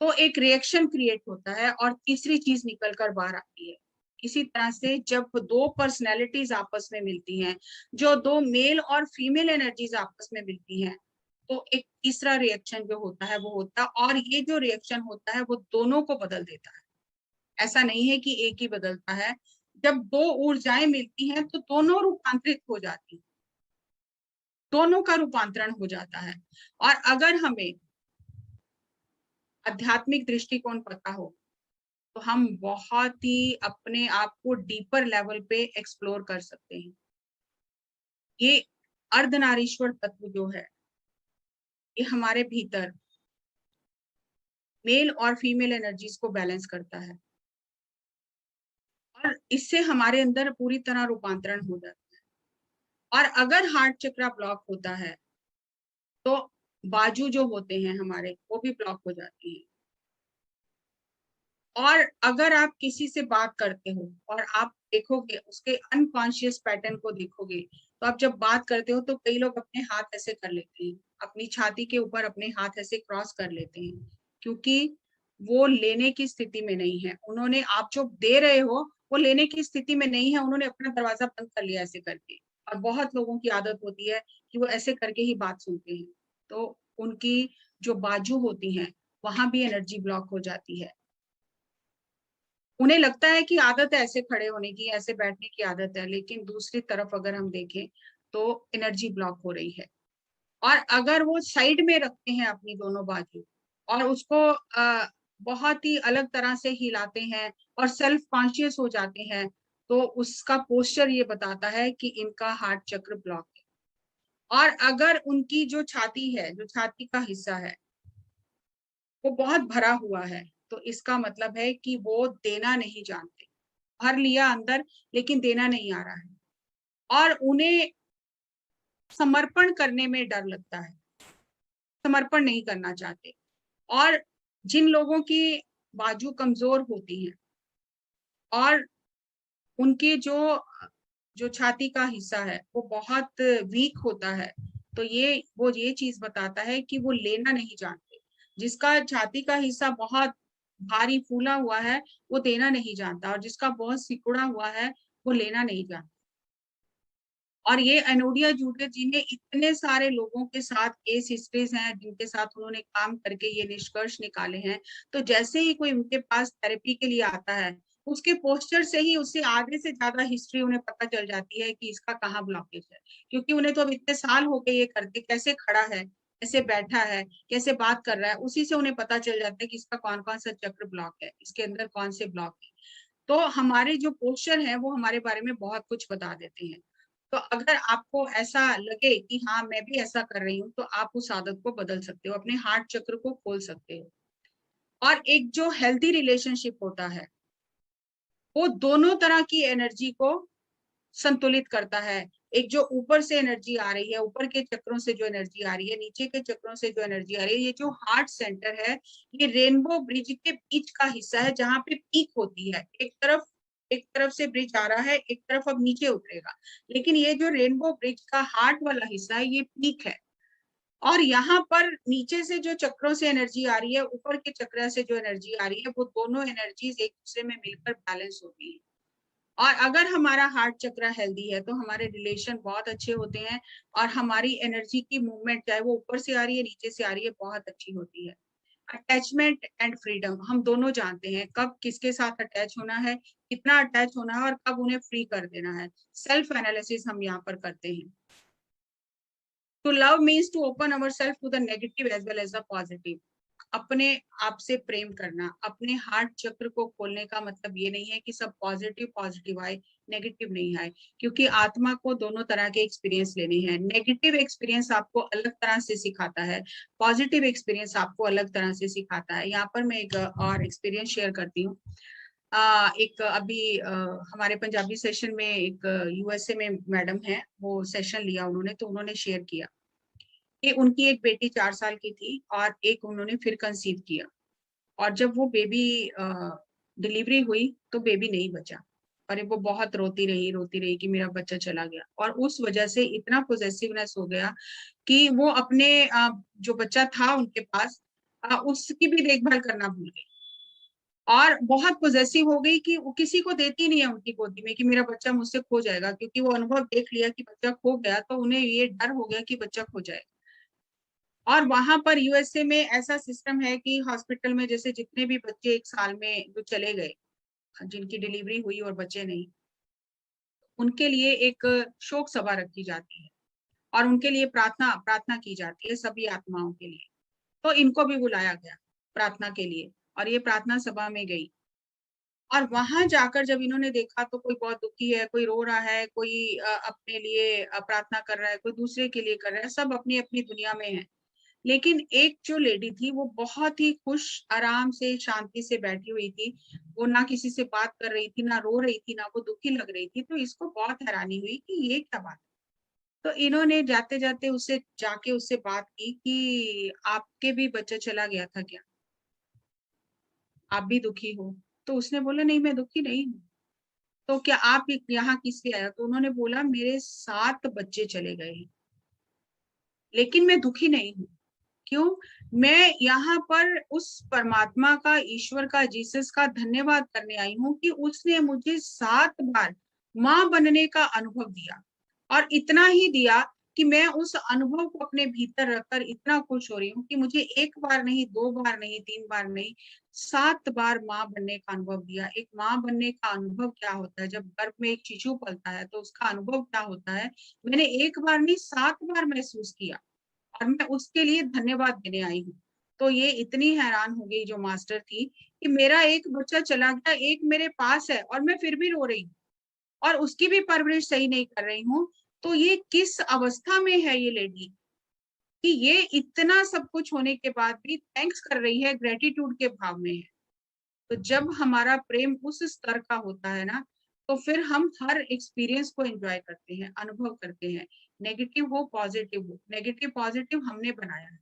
तो एक रिएक्शन क्रिएट होता है और तीसरी चीज निकल कर बाहर आती है। इसी तरह से जब दो पर्सनैलिटीज आपस में मिलती हैं, जो दो मेल और फीमेल एनर्जीज आपस में मिलती हैं, तो एक तीसरा रिएक्शन जो होता है वो होता है, और ये जो रिएक्शन होता है वो दोनों को बदल देता है। ऐसा नहीं है कि एक ही बदलता है। जब दो ऊर्जाएं मिलती हैं तो दोनों रूपांतरित हो जाती, दोनों का रूपांतरण हो जाता है। और अगर हमें आध्यात्मिक दृष्टिकोण पता हो तो हम बहुत ही अपने आप को डीपर लेवल पे एक्सप्लोर कर सकते हैं। ये अर्धनारीश्वर तत्व जो है, ये हमारे भीतर मेल और फीमेल एनर्जीज को बैलेंस करता है, और इससे हमारे अंदर पूरी तरह रूपांतरण हो जाता है। और अगर हार्ट चक्र ब्लॉक होता है तो बाजू जो होते हैं हमारे, वो भी ब्लॉक हो जाती है। और अगर आप किसी से बात करते हो और आप देखोगे उसके अनकॉन्शियस पैटर्न को देखोगे, तो आप जब बात करते हो तो कई लोग अपने हाथ ऐसे कर लेते हैं, अपनी छाती के ऊपर अपने हाथ ऐसे क्रॉस कर लेते हैं, क्योंकि वो लेने की स्थिति में नहीं है। उन्होंने, आप जो दे रहे हो वो लेने की स्थिति में नहीं है, उन्होंने अपना दरवाजा बंद कर लिया ऐसे करके। और बहुत लोगों की आदत होती है कि वो ऐसे करके ही बात सुनते हैं, तो उनकी जो बाजू होती हैं वहां भी एनर्जी ब्लॉक हो जाती है। उन्हें लगता है कि आदत है ऐसे खड़े होने की, ऐसे बैठने की आदत है, लेकिन दूसरी तरफ अगर हम देखें तो एनर्जी ब्लॉक हो रही है। और अगर वो साइड में रखते हैं अपनी दोनों बाजू और उसको बहुत ही अलग तरह से हिलाते हैं और सेल्फ कॉन्शियस हो जाते हैं, तो उसका पोस्चर ये बताता है कि इनका हार्ट चक्र ब्लॉक है। और अगर उनकी जो छाती है, जो छाती का हिस्सा है, वो बहुत भरा हुआ है, तो इसका मतलब है कि वो देना नहीं जानते। भर लिया अंदर, लेकिन देना नहीं आ रहा है, और उन्हें समर्पण करने में डर लगता है, समर्पण नहीं करना चाहते। और जिन लोगों की बाजू कमजोर होती हैं और उनकी जो जो छाती का हिस्सा है वो बहुत वीक होता है, तो ये चीज बताता है कि वो लेना नहीं जानते। जिसका छाती का हिस्सा बहुत भारी फूला हुआ है वो देना नहीं जानता, और जिसका बहुत सिकुड़ा हुआ है वो लेना नहीं जानता। और ये एनोडिया जूडे जी ने इतने सारे लोगों के साथ केस हिस्ट्रीज हैं जिनके साथ उन्होंने काम करके ये निष्कर्ष निकाले हैं। तो जैसे ही कोई उनके पास थेरेपी के लिए आता है, उसके पोस्चर से ही उससे आधे से ज्यादा हिस्ट्री उन्हें पता चल जाती है कि इसका कहाँ ब्लॉकेज है। क्योंकि उन्हें तो अब इतने साल हो गए ये करते, कैसे खड़ा है, कैसे बैठा है, कैसे बात कर रहा है, उसी से उन्हें पता चल जाता है कि इसका कौन कौन सा चक्र ब्लॉक है, इसके अंदर कौन से ब्लॉक है। तो हमारे जो पोस्चर है वो हमारे बारे में बहुत कुछ बता देते हैं। तो अगर आपको ऐसा लगे कि हाँ मैं भी ऐसा कर रही हूँ, तो आप उस आदत को बदल सकते हो, अपने हार्ट चक्र को खोल सकते हो। और एक जो हेल्दी रिलेशनशिप होता है वो दोनों तरह की एनर्जी को संतुलित करता है। एक जो ऊपर से एनर्जी आ रही है, ऊपर के चक्रों से जो एनर्जी आ रही है, नीचे के चक्रों से जो एनर्जी आ रही है, ये जो हार्ट सेंटर है ये रेनबो ब्रिज के बीच का हिस्सा है जहां पे पीक होती है। एक तरफ से ब्रिज आ रहा है, एक तरफ अब नीचे उतरेगा, लेकिन ये जो रेनबो ब्रिज का हार्ट वाला हिस्सा है ये पीक है। और यहाँ पर नीचे से जो चक्रों से एनर्जी आ रही है, ऊपर के चक्र से जो एनर्जी आ रही है, वो दोनों एनर्जीज एक दूसरे में मिलकर बैलेंस होती है। और अगर हमारा हार्ट चक्र हेल्दी है तो हमारे रिलेशन बहुत अच्छे होते हैं, और हमारी एनर्जी की मूवमेंट चाहे वो ऊपर से आ रही है नीचे से आ रही है बहुत अच्छी होती है। अटैचमेंट एंड फ्रीडम हम दोनों जानते हैं कब किसके साथ अटैच होना है, कितना अटैच होना है, और कब उन्हें फ्री कर देना है। सेल्फ एनालिसिस हम यहाँ पर करते हैं। To love means to open ourselves to the negative as well as the positive. अपने आप से प्रेम करना, अपने हार्ट चक्र को खोलने का मतलब ये नहीं है कि सब पॉजिटिव पॉजिटिव आए, नेगेटिव नहीं आए, क्योंकि आत्मा को दोनों तरह के एक्सपीरियंस लेने हैं। नेगेटिव एक्सपीरियंस आपको अलग तरह से सिखाता है, पॉजिटिव एक्सपीरियंस आपको अलग तरह से सिखाता है। यहाँ पर मैं एक और एक्सपीरियंस शेयर करती हूँ। एक अभी हमारे पंजाबी सेशन में एक यूएसए में मैडम है, वो सेशन लिया उन्होंने, तो उन्होंने शेयर किया कि उनकी एक बेटी 4 साल की थी और एक उन्होंने फिर कंसीव किया, और जब वो बेबी डिलीवरी हुई तो बेबी नहीं बचा। और वो बहुत रोती रही कि मेरा बच्चा चला गया, और उस वजह से इतना पोजेसिवनेस हो गया कि वो अपने जो बच्चा था उनके पास उसकी भी देखभाल करना भूल गई, और बहुत पोजेसिव हो गई कि वो किसी को देती नहीं है उनकी गोदी में कि मेरा बच्चा मुझसे खो जाएगा, क्योंकि वो अनुभव देख लिया कि बच्चा खो गया, तो उन्हें ये डर हो गया कि बच्चा खो जाएगा। और वहां पर यूएसए में ऐसा सिस्टम है कि हॉस्पिटल में जैसे जितने भी बच्चे एक साल में जो चले गए, जिनकी डिलीवरी हुई और बच्चे नहीं, उनके लिए एक शोक सभा रखी जाती है और उनके लिए प्रार्थना प्रार्थना की जाती है, सभी आत्माओं के लिए। तो इनको भी बुलाया गया प्रार्थना के लिए, और ये प्रार्थना सभा में गई। और वहां जाकर जब इन्होंने देखा तो कोई बहुत दुखी है, कोई रो रहा है, कोई अपने लिए प्रार्थना कर रहा है, कोई दूसरे के लिए कर रहा है, सब अपनी अपनी दुनिया में है। लेकिन एक जो लेडी थी वो बहुत ही खुश, आराम से, शांति से बैठी हुई थी। वो ना किसी से बात कर रही थी, ना रो रही थी, ना वो दुखी लग रही थी। तो इसको बहुत हैरानी हुई कि ये क्या बात। तो इन्होंने जाते जाते उससे जाके उससे बात की कि आपके भी बच्चा चला गया था क्या, आप भी दुखी हो? तो उसने बोला नहीं, मैं दुखी नहीं हूँ। तो क्या आप यहाँ किस लिए आया? तो उन्होंने बोला मेरे 7 बच्चे चले गए हैं, लेकिन मैं दुखी नहीं हूँ। क्यों? मैं यहाँ पर उस परमात्मा का, ईश्वर का, जीसस का धन्यवाद करने आई हूँ कि उसने मुझे 7 बार माँ बनने का अनुभव दिया, और इतना ही दिया कि मैं उस अनुभव को अपने भीतर रखकर इतना खुश हो रही हूँ कि मुझे 1 बार नहीं, 2 बार नहीं, 3 बार नहीं, 7 बार माँ बनने का अनुभव दिया। एक माँ बनने का अनुभव क्या होता है? जब गर्भ में एक शिशु पलता है तो उसका अनुभव क्या होता है, मैंने 1 बार नहीं 7 बार महसूस किया, और मैं उसके लिए धन्यवाद देने आई हूँ। तो ये इतनी हैरान हो गई जो मास्टर थी कि मेरा एक बच्चा चला गया, एक मेरे पास है, और मैं फिर भी रो रही हूँ, और उसकी भी परवरिश सही नहीं कर रही हूँ। तो ये किस अवस्था में है ये लेडी कि ये इतना सब कुछ होने के बाद भी थैंक्स कर रही है, ग्रेटिट्यूड के भाव में है। तो जब हमारा प्रेम उस स्तर का होता है ना, तो फिर हम हर एक्सपीरियंस को एंजॉय करते हैं, अनुभव करते हैं, नेगेटिव हो पॉजिटिव हो। नेगेटिव पॉजिटिव हमने बनाया है,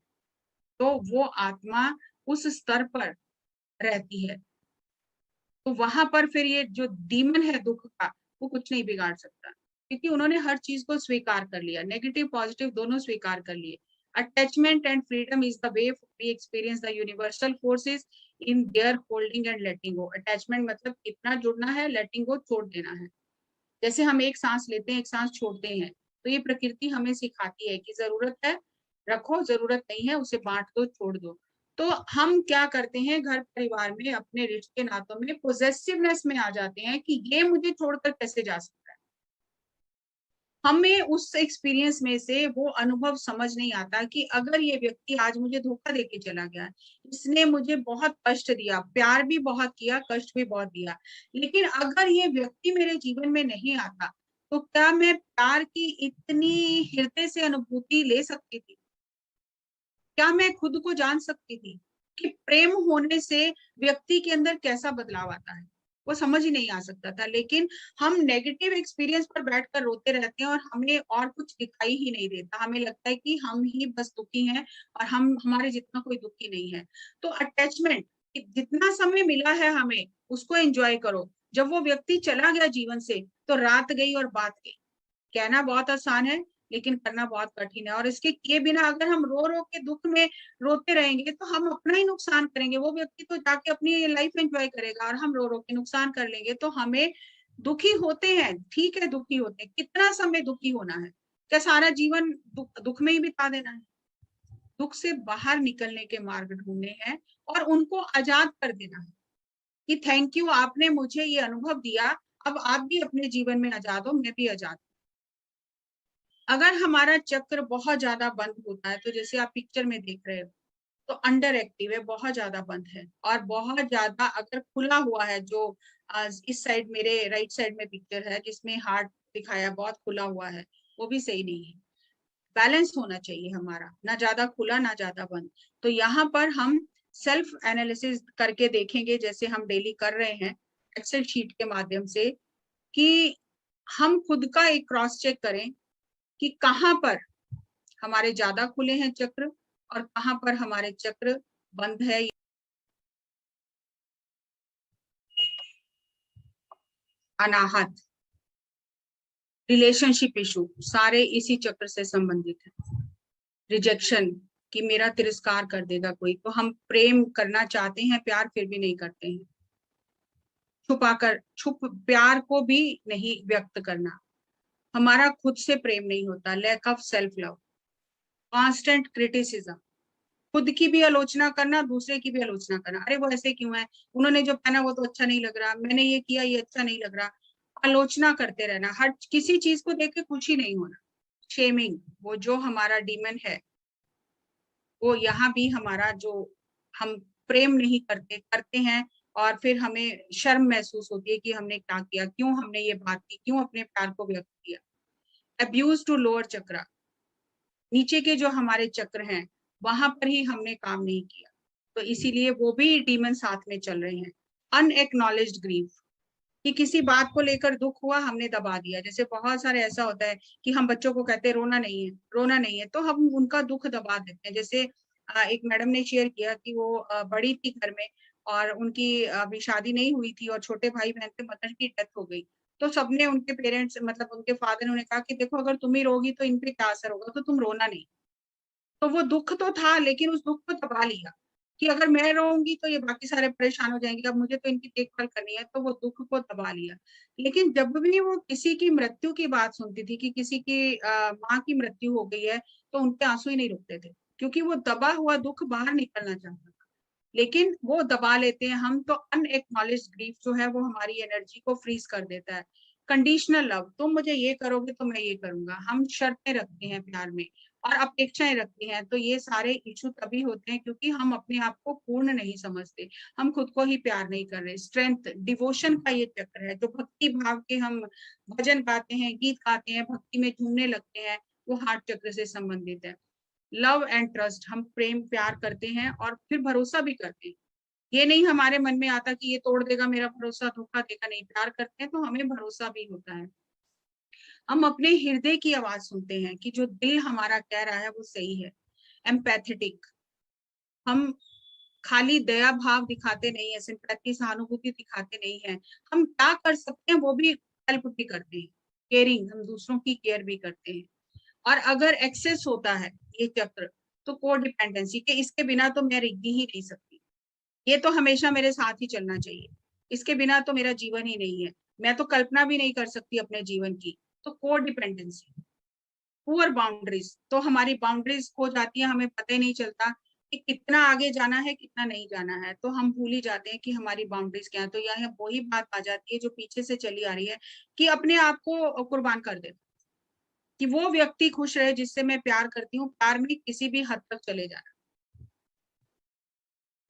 तो वो आत्मा उस स्तर पर रहती है। तो वहां पर फिर ये जो डीमन है दुख का, वो कुछ नहीं बिगाड़ सकता, क्योंकि उन्होंने हर चीज को स्वीकार कर लिया, नेगेटिव पॉजिटिव दोनों स्वीकार कर लिए। Attachment and freedom is the way we experience the universal forces in their holding and letting go. Attachment मतलब कितना जुड़ना है, लेटिंग गो छोड़ देना है। जैसे हम एक सांस लेते हैं, एक सांस छोड़ते हैं, तो ये प्रकृति हमें सिखाती है कि जरूरत है रखो, जरूरत नहीं है उसे बांट दो, छोड़ दो। तो हम क्या करते हैं, घर परिवार में, अपने रिश्ते नातों में पोजेसिवनेस में आ जाते हैं कि ये मुझे छोड़कर कैसे जा सकता है। हमें उस एक्सपीरियंस में से वो अनुभव समझ नहीं आता कि अगर ये व्यक्ति आज मुझे धोखा देके चला गया, इसने मुझे बहुत कष्ट दिया, प्यार भी बहुत किया, कष्ट भी बहुत दिया, लेकिन अगर ये व्यक्ति मेरे जीवन में नहीं आता, तो क्या मैं प्यार की इतनी हृदय से अनुभूति ले सकती थी? क्या मैं खुद को जान सकती थी कि प्रेम होने से व्यक्ति के अंदर कैसा बदलाव आता है? वो समझ ही नहीं आ सकता था। लेकिन हम नेगेटिव एक्सपीरियंस पर बैठकर रोते रहते हैं और हमें और कुछ दिखाई ही नहीं देता। हमें लगता है कि हम ही बस दुखी हैं और हम हमारे जितना कोई दुखी नहीं है। तो अटैचमेंट, जितना समय मिला है हमें उसको एंजॉय करो। जब वो व्यक्ति चला गया जीवन से, तो रात गई और बात गई। कहना बहुत आसान है, लेकिन करना बहुत कठिन है, और इसके किए बिना अगर हम रो रो के दुख में रोते रहेंगे तो हम अपना ही नुकसान करेंगे। वो व्यक्ति तो जाके अपनी लाइफ एंजॉय करेगा और हम रो रो के नुकसान कर लेंगे। तो हमें दुखी होते हैं, ठीक है, दुखी होते हैं, कितना समय दुखी होना है? क्या सारा जीवन दुख में ही बिता देना है? दुख से बाहर निकलने के मार्ग ढूंढने हैं और उनको आजाद कर देना है कि थैंक यू, आपने मुझे ये अनुभव दिया, अब आप भी अपने जीवन में आजाद हो, मैं भी आजाद। अगर हमारा चक्र बहुत ज्यादा बंद होता है, तो जैसे आप पिक्चर में देख रहे हो तो अंडर एक्टिव है, बहुत ज्यादा बंद है। और बहुत ज्यादा अगर खुला हुआ है, जो इस साइड मेरे राइट साइड में पिक्चर है जिसमें हार्ट दिखाया बहुत खुला हुआ है, वो भी सही नहीं है। बैलेंस होना चाहिए हमारा, ना ज्यादा खुला ना ज्यादा बंद। तो यहाँ पर हम सेल्फ एनालिसिस करके देखेंगे, जैसे हम डेली कर रहे हैं एक्सेल शीट के माध्यम से, कि हम खुद का एक क्रॉस चेक करें कि कहाँ पर हमारे ज्यादा खुले हैं चक्र और कहाँ पर हमारे चक्र बंद है। अनाहत, रिलेशनशिप इशू सारे इसी चक्र से संबंधित है। रिजेक्शन, कि मेरा तिरस्कार कर देगा कोई, तो हम प्रेम करना चाहते हैं, प्यार फिर भी नहीं करते हैं। छुपाकर, छुप प्यार को भी नहीं व्यक्त करना, हमारा खुद से प्रेम नहीं होता, lack of self love. Constant criticism, खुद की भी आलोचना करना, दूसरे की भी आलोचना करना, अरे वो ऐसे क्यों है, उन्होंने जो पहना वो तो अच्छा नहीं लग रहा, मैंने ये किया ये अच्छा नहीं लग रहा। आलोचना करते रहना, हर किसी चीज को देख के खुशी नहीं होना। शेमिंग, वो जो हमारा डीमन है, वो यहाँ भी हमारा जो हम प्रेम नहीं करते, करते हैं और फिर हमें शर्म महसूस होती है कि हमने क्या किया, क्यों हमने ये बात की, क्यों अपने प्यार को व्यक्त किया। अब्यूज टू लोअर चक्र, नीचे के जो हमारे चक्र हैं वहां पर ही हमने काम नहीं किया, तो इसीलिए वो भी डीमन साथ में चल रहे हैं। अनएक्नॉलेज्ड ग्रीफ, कि किसी बात को लेकर दुख हुआ, हमने दबा दिया। जैसे बहुत सारे ऐसा होता है कि हम बच्चों को कहते हैं रोना नहीं है, रोना नहीं है, तो हम उनका दुख दबा देते हैं। जैसे एक मैडम ने शेयर किया कि वो बड़ी थी घर में और उनकी अभी शादी नहीं हुई थी और छोटे भाई बहन थे, मदर की डेथ हो गई। तो सबने, उनके पेरेंट्स मतलब उनके फादर ने उन्हें कहा कि देखो अगर तुम ही रोगी तो इन पे क्या असर होगा, तो तुम रोना नहीं। तो वो दुख तो था लेकिन उस दुख को दबा लिया कि अगर मैं रहूंगी तो ये बाकी सारे परेशान हो जाएंगे, अब मुझे तो इनकी देखभाल करनी है, तो वो दुख को दबा लिया। लेकिन जब भी वो किसी की मृत्यु की बात सुनती थी कि किसी की माँ की मृत्यु हो गई है, तो उनके आंसू ही नहीं रुकते थे, क्योंकि वो दबा हुआ दुख बाहर निकलना चाहता था। लेकिन वो दबा लेते हैं हम, तो अनएक्नॉलेज्ड ग्रीफ जो है वो हमारी एनर्जी को फ्रीज कर देता है। कंडीशनल लव, तुम मुझे ये करोगे तो मैं ये करूंगा, हम शर्तें रखते हैं प्यार में और अपेक्षाएं रखते हैं। तो ये सारे इशू तभी होते हैं क्योंकि हम अपने आप को पूर्ण नहीं समझते, हम खुद को ही प्यार नहीं कर रहे। स्ट्रेंथ, डिवोशन का ये चक्र है, जो भक्ति भाव के हम भजन गाते हैं, गीत गाते हैं, भक्ति में झूमने लगते हैं, वो हार्ट चक्र से संबंधित है। लव एंड ट्रस्ट, हम प्रेम प्यार करते हैं और फिर भरोसा भी करते हैं। ये नहीं हमारे मन में आता कि ये तोड़ देगा मेरा भरोसा, धोखा देगा, नहीं, प्यार करते हैं तो हमें भरोसा भी होता है। हम अपने हृदय की आवाज सुनते हैं कि जो दिल हमारा कह रहा है वो सही है। एम्पैथेटिक, हम खाली दया भाव दिखाते नहीं है, सिंपैथी सहानुभूति दिखाते नहीं है, हम क्या कर सकते हैं वो भी हेल्प भी करते हैं। केयरिंग, हम दूसरों की केयर भी करते हैं। और अगर एक्सेस होता है ये चक्र, तो कोडिपेंडेंसी, के इसके बिना तो मैं रह ही नहीं सकती, ये तो हमेशा मेरे साथ ही चलना चाहिए, इसके बिना तो मेरा जीवन ही नहीं है, मैं तो कल्पना भी नहीं कर सकती अपने जीवन की। तो कोडिपेंडेंसी। पुअर बाउंड्रीज, तो हमारी बाउंड्रीज खो जाती है, हमें पता ही नहीं चलता कि कितना आगे जाना है कितना नहीं जाना है, तो हम भूल ही जाते हैं कि हमारी बाउंड्रीज क्या है। तो यहाँ वही बात आ जाती है जो पीछे से चली आ रही है, कि अपने आप को कुर्बान कर दे, कि वो व्यक्ति खुश रहे जिससे मैं प्यार करती हूँ, प्यार में किसी भी हद तक चले जाना।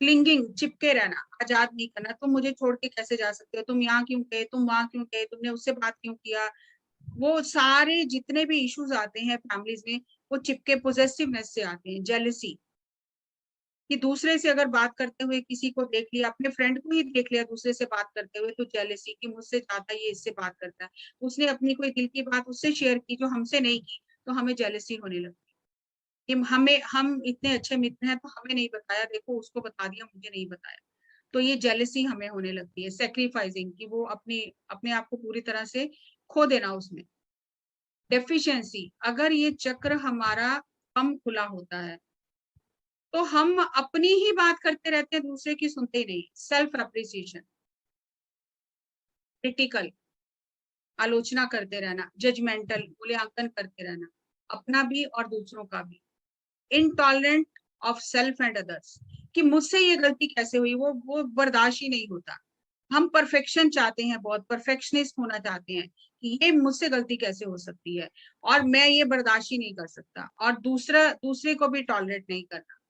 क्लिंगिंग, चिपके रहना, आजाद नहीं करना, तुम मुझे छोड़ के कैसे जा सकते हो, तुम यहाँ क्यों गए, तुम वहां क्यों गए, तुमने उससे बात क्यों किया। वो सारे जितने भी इश्यूज आते हैं फैमिलीज में, वो चिपके पोजेसिवनेस से आते हैं। जेलसी, कि दूसरे से अगर बात करते हुए किसी को देख लिया, अपने फ्रेंड को ही देख लिया दूसरे से बात करते हुए, तो जेलसी, कि मुझसे ज्यादा ये इससे बात करता है, उसने अपनी कोई दिल की बात उससे शेयर की जो हमसे नहीं की, तो हमें जेलसी होने लगती है कि हमें, हम इतने अच्छे मित्र हैं तो हमें नहीं बताया, देखो उसको बता दिया मुझे नहीं बताया। तो ये जेलसी हमें होने लगती है। सेक्रीफाइसिंग, कि वो अपने अपने आप को पूरी तरह से खो देना उसमें। डेफिशिएंसी, अगर ये चक्र हमारा कम खुला होता है तो हम अपनी ही बात करते रहते हैं, दूसरे की सुनते ही नहीं। सेल्फ अप्रिसिएशन, क्रिटिकल, आलोचना करते रहना, जजमेंटल, मूल्यांकन करते रहना, अपना भी और दूसरों का भी। Intolerant of self and others, कि मुझसे ये गलती कैसे हुई, वो बर्दाश्त ही नहीं होता। हम परफेक्शन चाहते हैं, बहुत परफेक्शनिस्ट होना चाहते हैं कि ये मुझसे गलती कैसे हो सकती है, और मैं ये बर्दाश्त ही नहीं कर सकता, और दूसरे को भी टॉलरेट नहीं करना।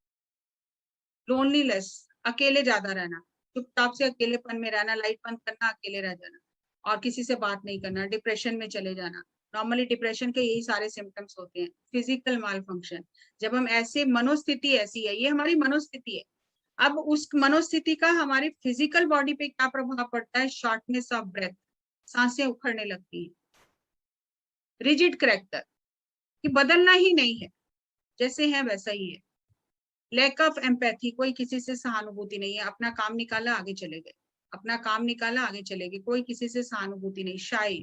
लोनलीनेस, अकेले ज्यादा रहना, चुपचाप से अकेलेपन में रहना, लाइट बंद करना, अकेले रह जाना और किसी से बात नहीं करना, डिप्रेशन में चले जाना। नॉर्मली डिप्रेशन के यही सारे सिम्टम्स होते हैं। फिजिकल माल फंक्शन, जब हम ऐसे, मनोस्थिति ऐसी है, ये हमारी मनोस्थिति है। अब उस मनोस्थिति का हमारी फिजिकल बॉडी पे क्या प्रभाव पड़ता है? शॉर्टनेस ऑफ ब्रेथ, सांसें उखड़ने लगती है। रिजिड करेक्टर, कि बदलना ही नहीं है, जैसे है वैसा ही है। लैक ऑफ एम्पैथी, कोई किसी से सहानुभूति नहीं है, अपना काम निकाला आगे चले गए, अपना काम निकाला आगे चले गए, कोई किसी से सहानुभूति नहीं। शाय,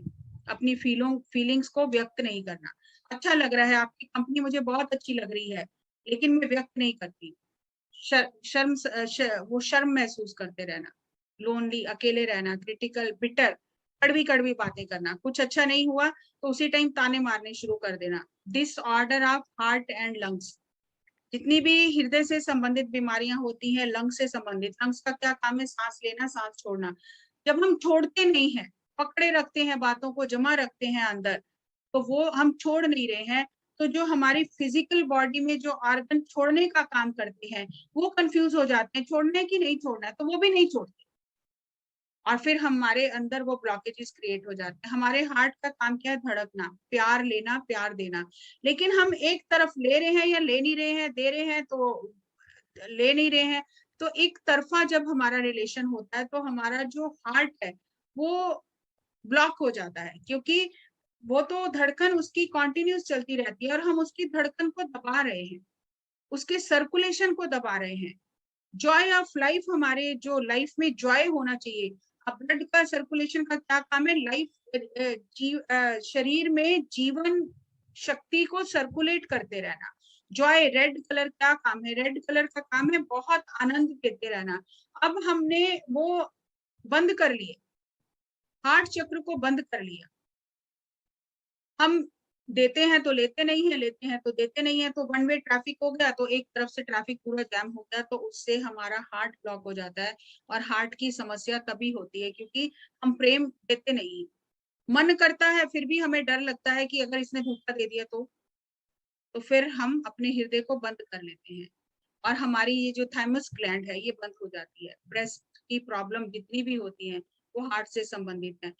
अपनी फीलिंग्स को व्यक्त नहीं करना। अच्छा लग रहा है, आपकी कंपनी मुझे बहुत अच्छी लग रही है, लेकिन मैं व्यक्त नहीं करती। वो शर्म महसूस करते रहना, लोनली, अकेले रहना, क्रिटिकल, बिटर, कड़वी कड़वी बातें करना, कुछ अच्छा नहीं हुआ तो उसी टाइम ताने मारने शुरू कर देना। Disorder of heart and lungs, जितनी भी हृदय से संबंधित बीमारियां होती हैं, लंग्स से संबंधित, लंग्स का क्या काम है? सांस लेना, सांस छोड़ना। जब हम छोड़ते नहीं है, पकड़े रखते हैं, बातों को जमा रखते हैं अंदर, तो वो हम छोड़ नहीं रहे हैं, तो जो हमारी फिजिकल बॉडी में जो ऑर्गन छोड़ने का काम करते हैं, वो कंफ्यूज हो जाते हैं, छोड़ना है कि नहीं छोड़ना है, तो वो भी नहीं छोड़ते, और फिर हमारे अंदर वो ब्लॉकेजेस क्रिएट हो जाते हैं। हमारे हार्ट का काम क्या है? धड़कना, प्यार लेना, प्यार देना। लेकिन हम एक तरफ ले रहे हैं या ले नहीं रहे हैं, दे रहे हैं तो ले नहीं रहे हैं, तो एक तरफा जब हमारा रिलेशन होता है तो हमारा जो हार्ट है वो ब्लॉक हो जाता है, क्योंकि वो तो धड़कन उसकी कॉन्टिन्यूस चलती रहती है और हम उसकी धड़कन को दबा रहे हैं, उसके सर्कुलेशन को दबा रहे हैं। जॉय ऑफ लाइफ, हमारे जो लाइफ में जॉय होना चाहिए। अब ब्लड का सर्कुलेशन का क्या काम है? शरीर में जीवन शक्ति को सर्कुलेट करते रहना। जॉय, रेड कलर क्या काम है? रेड कलर का काम है बहुत आनंद देते रहना। अब हमने वो बंद कर लिए, हार्ट चक्र को बंद कर लिया। हम देते हैं तो लेते नहीं है, लेते हैं तो देते नहीं है, तो वन वे ट्रैफिक हो गया, तो एक तरफ से ट्रैफिक पूरा जाम हो गया, तो उससे हमारा हार्ट ब्लॉक हो जाता है। और हार्ट की समस्या तभी होती है क्योंकि हम प्रेम देते नहीं। मन करता है, फिर भी हमें डर लगता है कि अगर इसने धोखा दे दिया तो फिर हम अपने हृदय को बंद कर लेते हैं और हमारी ये जो थाइमस ग्लैंड है ये बंद हो जाती है। ब्रेस्ट की प्रॉब्लम जितनी भी होती है वो हार्ट से संबंधित है।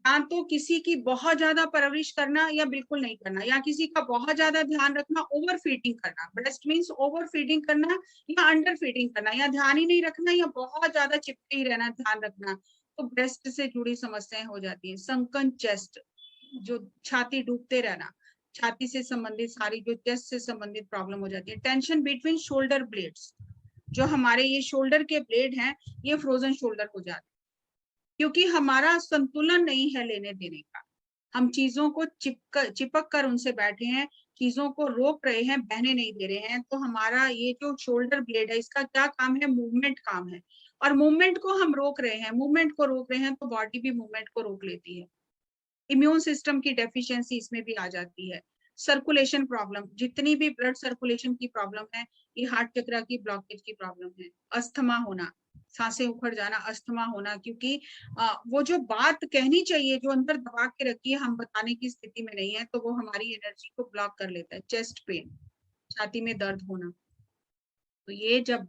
या तो किसी की बहुत ज्यादा परवरिश करना या बिल्कुल नहीं करना, या किसी का बहुत ज्यादा ध्यान रखना, ओवर फीडिंग करना। ब्रेस्ट मीन्स ओवर फीडिंग करना या अंडर फीडिंग करना, या ध्यान ही नहीं रखना या बहुत ज्यादा चिपके ही रहना, ध्यान रखना, तो ब्रेस्ट से जुड़ी समस्याएं हो जाती हैं। संकन चेस्ट, जो छाती डूबते रहना, छाती से संबंधित सारी जो चेस्ट से संबंधित प्रॉब्लम हो जाती है। टेंशन बिटवीन शोल्डर ब्लेड्स, जो हमारे ये शोल्डर के ब्लेड हैं ये फ्रोजन शोल्डर हो जाते हैं क्योंकि हमारा संतुलन नहीं है लेने देने का। हम चीजों को चिपक कर उनसे बैठे हैं, चीजों को रोक रहे हैं, बहने नहीं दे रहे हैं। तो हमारा ये जो शोल्डर ब्लेड है इसका क्या काम है? मूवमेंट काम है, और मूवमेंट को हम रोक रहे हैं, मूवमेंट को रोक रहे हैं तो बॉडी भी मूवमेंट को रोक लेती है। इम्यून सिस्टम की डेफिशिएंसी इसमें भी आ जाती है। सर्कुलेशन प्रॉब्लम, जितनी भी ब्लड सर्कुलेशन की प्रॉब्लम है ये हार्ट चक्र की ब्लॉकेज की प्रॉब्लम है। अस्थमा होना, सांसें उखड़ जाना, अस्थमा होना, क्योंकि वो जो बात कहनी चाहिए जो अंदर दबा के रखी है हम बताने की स्थिति में नहीं है, तो वो हमारी एनर्जी को ब्लॉक कर लेता है। चेस्ट पेन, छाती में दर्द होना, तो ये जब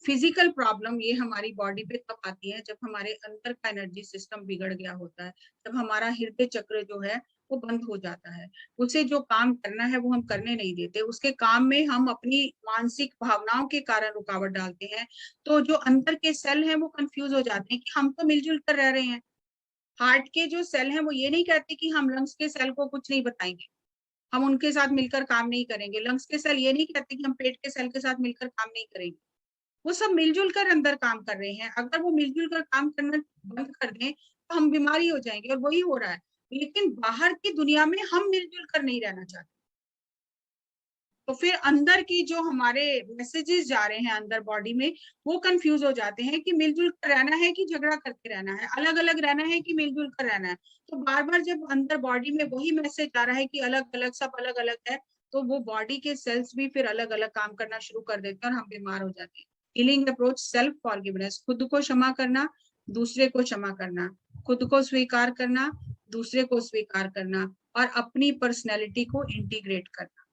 फिजिकल प्रॉब्लम ये हमारी बॉडी पे कब आती है? जब हमारे अंदर का एनर्जी सिस्टम बिगड़ गया होता है, जब हमारा हृदय चक्र जो है वो बंद हो जाता है, उसे जो काम करना है वो हम करने नहीं देते, उसके काम में हम अपनी मानसिक भावनाओं के कारण रुकावट डालते हैं। तो जो अंदर के सेल हैं वो कंफ्यूज हो जाते हैं कि हम तो मिलजुल कर रह रहे हैं। हार्ट के जो सेल हैं वो ये नहीं कहते कि हम लंग्स के सेल को कुछ नहीं बताएंगे, हम उनके साथ मिलकर काम नहीं करेंगे। लंग्स के सेल ये नहीं कहते कि हम पेट के सेल के साथ मिलकर काम नहीं करेंगे। वो सब मिलजुल कर अंदर काम कर रहे हैं। अगर वो मिलजुल कर काम करना बंद कर दें तो हम बीमारी हो जाएंगे, और वही हो रहा है। लेकिन बाहर की दुनिया में हम मिलजुल कर नहीं रहना चाहते, तो फिर अंदर की जो हमारे मैसेजेस जा रहे हैं अंदर बॉडी में वो कंफ्यूज हो जाते हैं कि मिलजुल कर रहना है कि झगड़ा करके रहना है, अलग अलग रहना है कि मिलजुल कर रहना है। तो बार बार जब अंदर बॉडी में वही मैसेज आ रहा है कि अलग अलग, सब अलग अलग है, तो वो बॉडी के सेल्स भी फिर अलग अलग काम करना शुरू कर देते हैं और हम बीमार हो जाते हैं। हीलिंग अप्रोच, सेल्फ फॉरगिवनेस, खुद को क्षमा करना, दूसरे को क्षमा करना, खुद को स्वीकार करना, दूसरे को स्वीकार करना, और अपनी पर्सनैलिटी को इंटीग्रेट करना।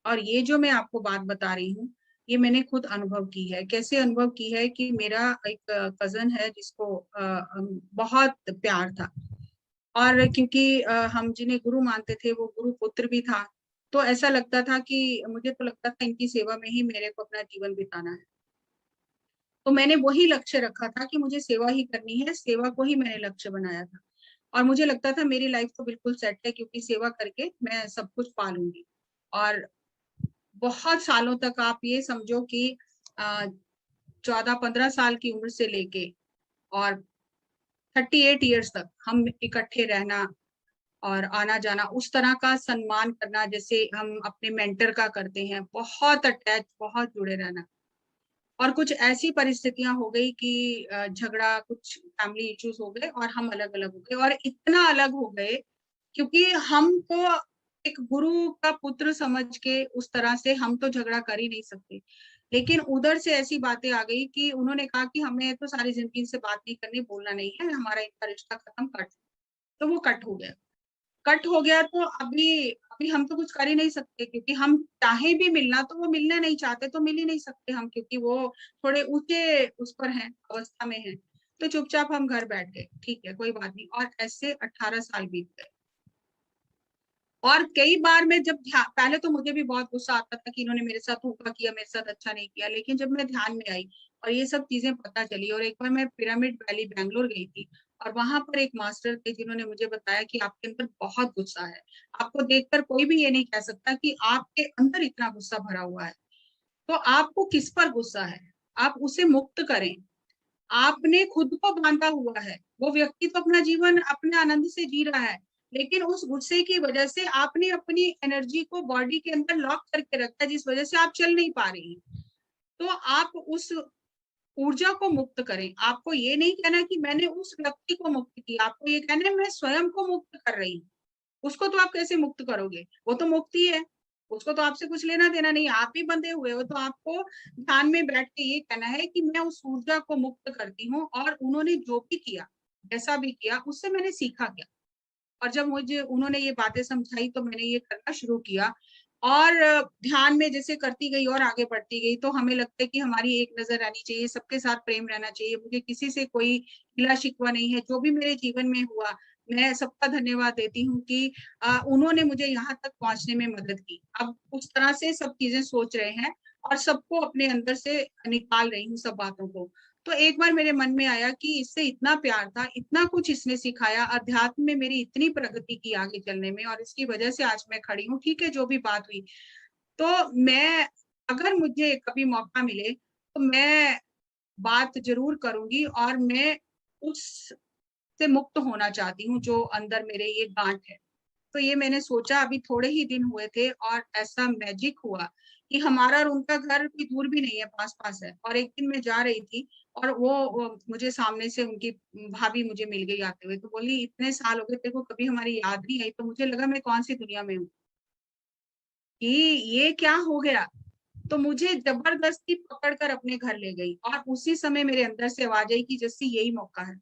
और ये जो मैं आपको बात बता रही हूँ ये मैंने खुद अनुभव की है। कैसे अनुभव की है कि मेरा एक कजन है जिसको बहुत प्यार था, और क्योंकि हम जिन्हें गुरु मानते थे वो गुरु पुत्र भी था, तो ऐसा लगता था कि मुझे तो लगता था इनकी सेवा में ही मेरे को अपना जीवन बिताना है। तो मैंने वही लक्ष्य रखा था कि मुझे सेवा ही करनी है, सेवा को ही मैंने लक्ष्य बनाया था। और मुझे लगता था मेरी लाइफ तो बिल्कुल सेट है, क्योंकि सेवा करके मैं सब कुछ पा लूंगी। और बहुत सालों तक आप ये समझो कि 14-15 साल की उम्र से लेके और 38 ईयर्स तक हम इकट्ठे रहना और आना जाना, उस तरह का सम्मान करना जैसे हम अपने मेंटर का करते हैं, बहुत अटैच, बहुत जुड़े रहना। और कुछ ऐसी परिस्थितियां हो गई कि झगड़ा, कुछ फैमिली इश्यूज हो गए और हम अलग अलग हो गए, और इतना अलग हो गए क्योंकि हमको एक गुरु का पुत्र समझ के उस तरह से हम तो झगड़ा कर ही नहीं सकते। लेकिन उधर से ऐसी बातें आ गई कि उन्होंने कहा कि हमें तो सारी जिंदगी से बात नहीं करनी, बोलना नहीं है, हमारा इनका रिश्ता खत्म, कट। तो वो कट हो गया। कट हो गया तो अभी अभी हम तो कुछ कर ही नहीं सकते, क्योंकि हम चाहे भी मिलना तो वो मिलना नहीं चाहते, तो मिल ही नहीं सकते हम, क्योंकि वो थोड़े ऊंचे उस पर हैं, अवस्था में हैं। तो चुपचाप हम घर बैठ गए, ठीक है कोई बात नहीं। और ऐसे 18 साल बीत गए। और कई बार मैं जब पहले तो मुझे भी बहुत गुस्सा आता था कि इन्होंने मेरे साथ धोखा किया, मेरे साथ अच्छा नहीं किया। लेकिन जब मैं ध्यान में आई और ये सब चीजें पता चली, और एक बार मैं पिरामिड वैली बैंगलोर गई थी, और वहां पर एक मास्टर थे जिन्होंने मुझे बताया कि आपके अंदर बहुत गुस्सा है, आपको देखकर कोई भी ये नहीं कह सकता कि आपके अंदर इतना गुस्सा भरा हुआ है। तो आपको किस पर गुस्सा है, आप उसे मुक्त करें। आपने खुद को बांधा हुआ है, वो व्यक्ति तो अपना जीवन अपने आनंद से जी रहा है, लेकिन उस गुस्से की वजह से आपने अपनी एनर्जी को बॉडी के अंदर लॉक करके रखा है, जिस वजह से आप चल नहीं पा रही। तो आप उस ऊर्जा को मुक्त करें। आपको ये नहीं कहना कि मैंने उस व्यक्ति को मुक्त किया, आपको ये कहना है मैं स्वयं को मुक्त कर रही हूँ। उसको तो आप कैसे मुक्त करोगे, वो तो मुक्ति है, उसको तो आपसे कुछ लेना देना नहीं, आप ही बंधे हुए हो। तो आपको ध्यान में बैठ के ये कहना है कि मैं उस ऊर्जा को मुक्त करती हूँ, और उन्होंने जो भी किया, जैसा भी किया, उससे मैंने सीखा क्या। और जब मुझे उन्होंने ये बातें समझाई तो मैंने ये करना शुरू किया। और ध्यान में जैसे करती गई और आगे बढ़ती गई, तो हमें लगता है कि हमारी एक नजर रहनी चाहिए, सबके साथ प्रेम रहना चाहिए, मुझे किसी से कोई गिला शिकवा नहीं है। जो भी मेरे जीवन में हुआ, मैं सबका धन्यवाद देती हूँ कि उन्होंने मुझे यहाँ तक पहुंचने में मदद की। अब उस तरह से सब चीजें सोच रहे हैं, और सबको अपने अंदर से निकाल रही हूँ सब बातों को। तो एक बार मेरे मन में आया कि इससे इतना प्यार था, इतना कुछ इसने सिखाया, अध्यात्म में मेरी इतनी प्रगति की आगे चलने में, और इसकी वजह से आज मैं खड़ी हूँ। ठीक है, जो भी बात हुई, तो मैं, अगर मुझे कभी मौका मिले तो मैं बात जरूर करूंगी, और मैं उससे मुक्त होना चाहती हूँ जो अंदर मेरे ये गांठ है। तो ये मैंने सोचा, अभी थोड़े ही दिन हुए थे और ऐसा मैजिक हुआ कि हमारा और उनका घर कोई दूर भी नहीं है, पास पास है। और एक दिन मैं जा रही थी, और वो मुझे सामने से उनकी भाभी मुझे मिल गई आते हुए, तो बोली इतने साल हो गए तेरे को, कभी हमारी याद नहीं आई। तो मुझे लगा मैं कौन सी दुनिया में हूँ, कि ये क्या हो गया। तो मुझे जबरदस्ती पकड़कर अपने घर ले गई, और उसी समय मेरे अंदर से आवाज आई कि जैसे यही मौका है,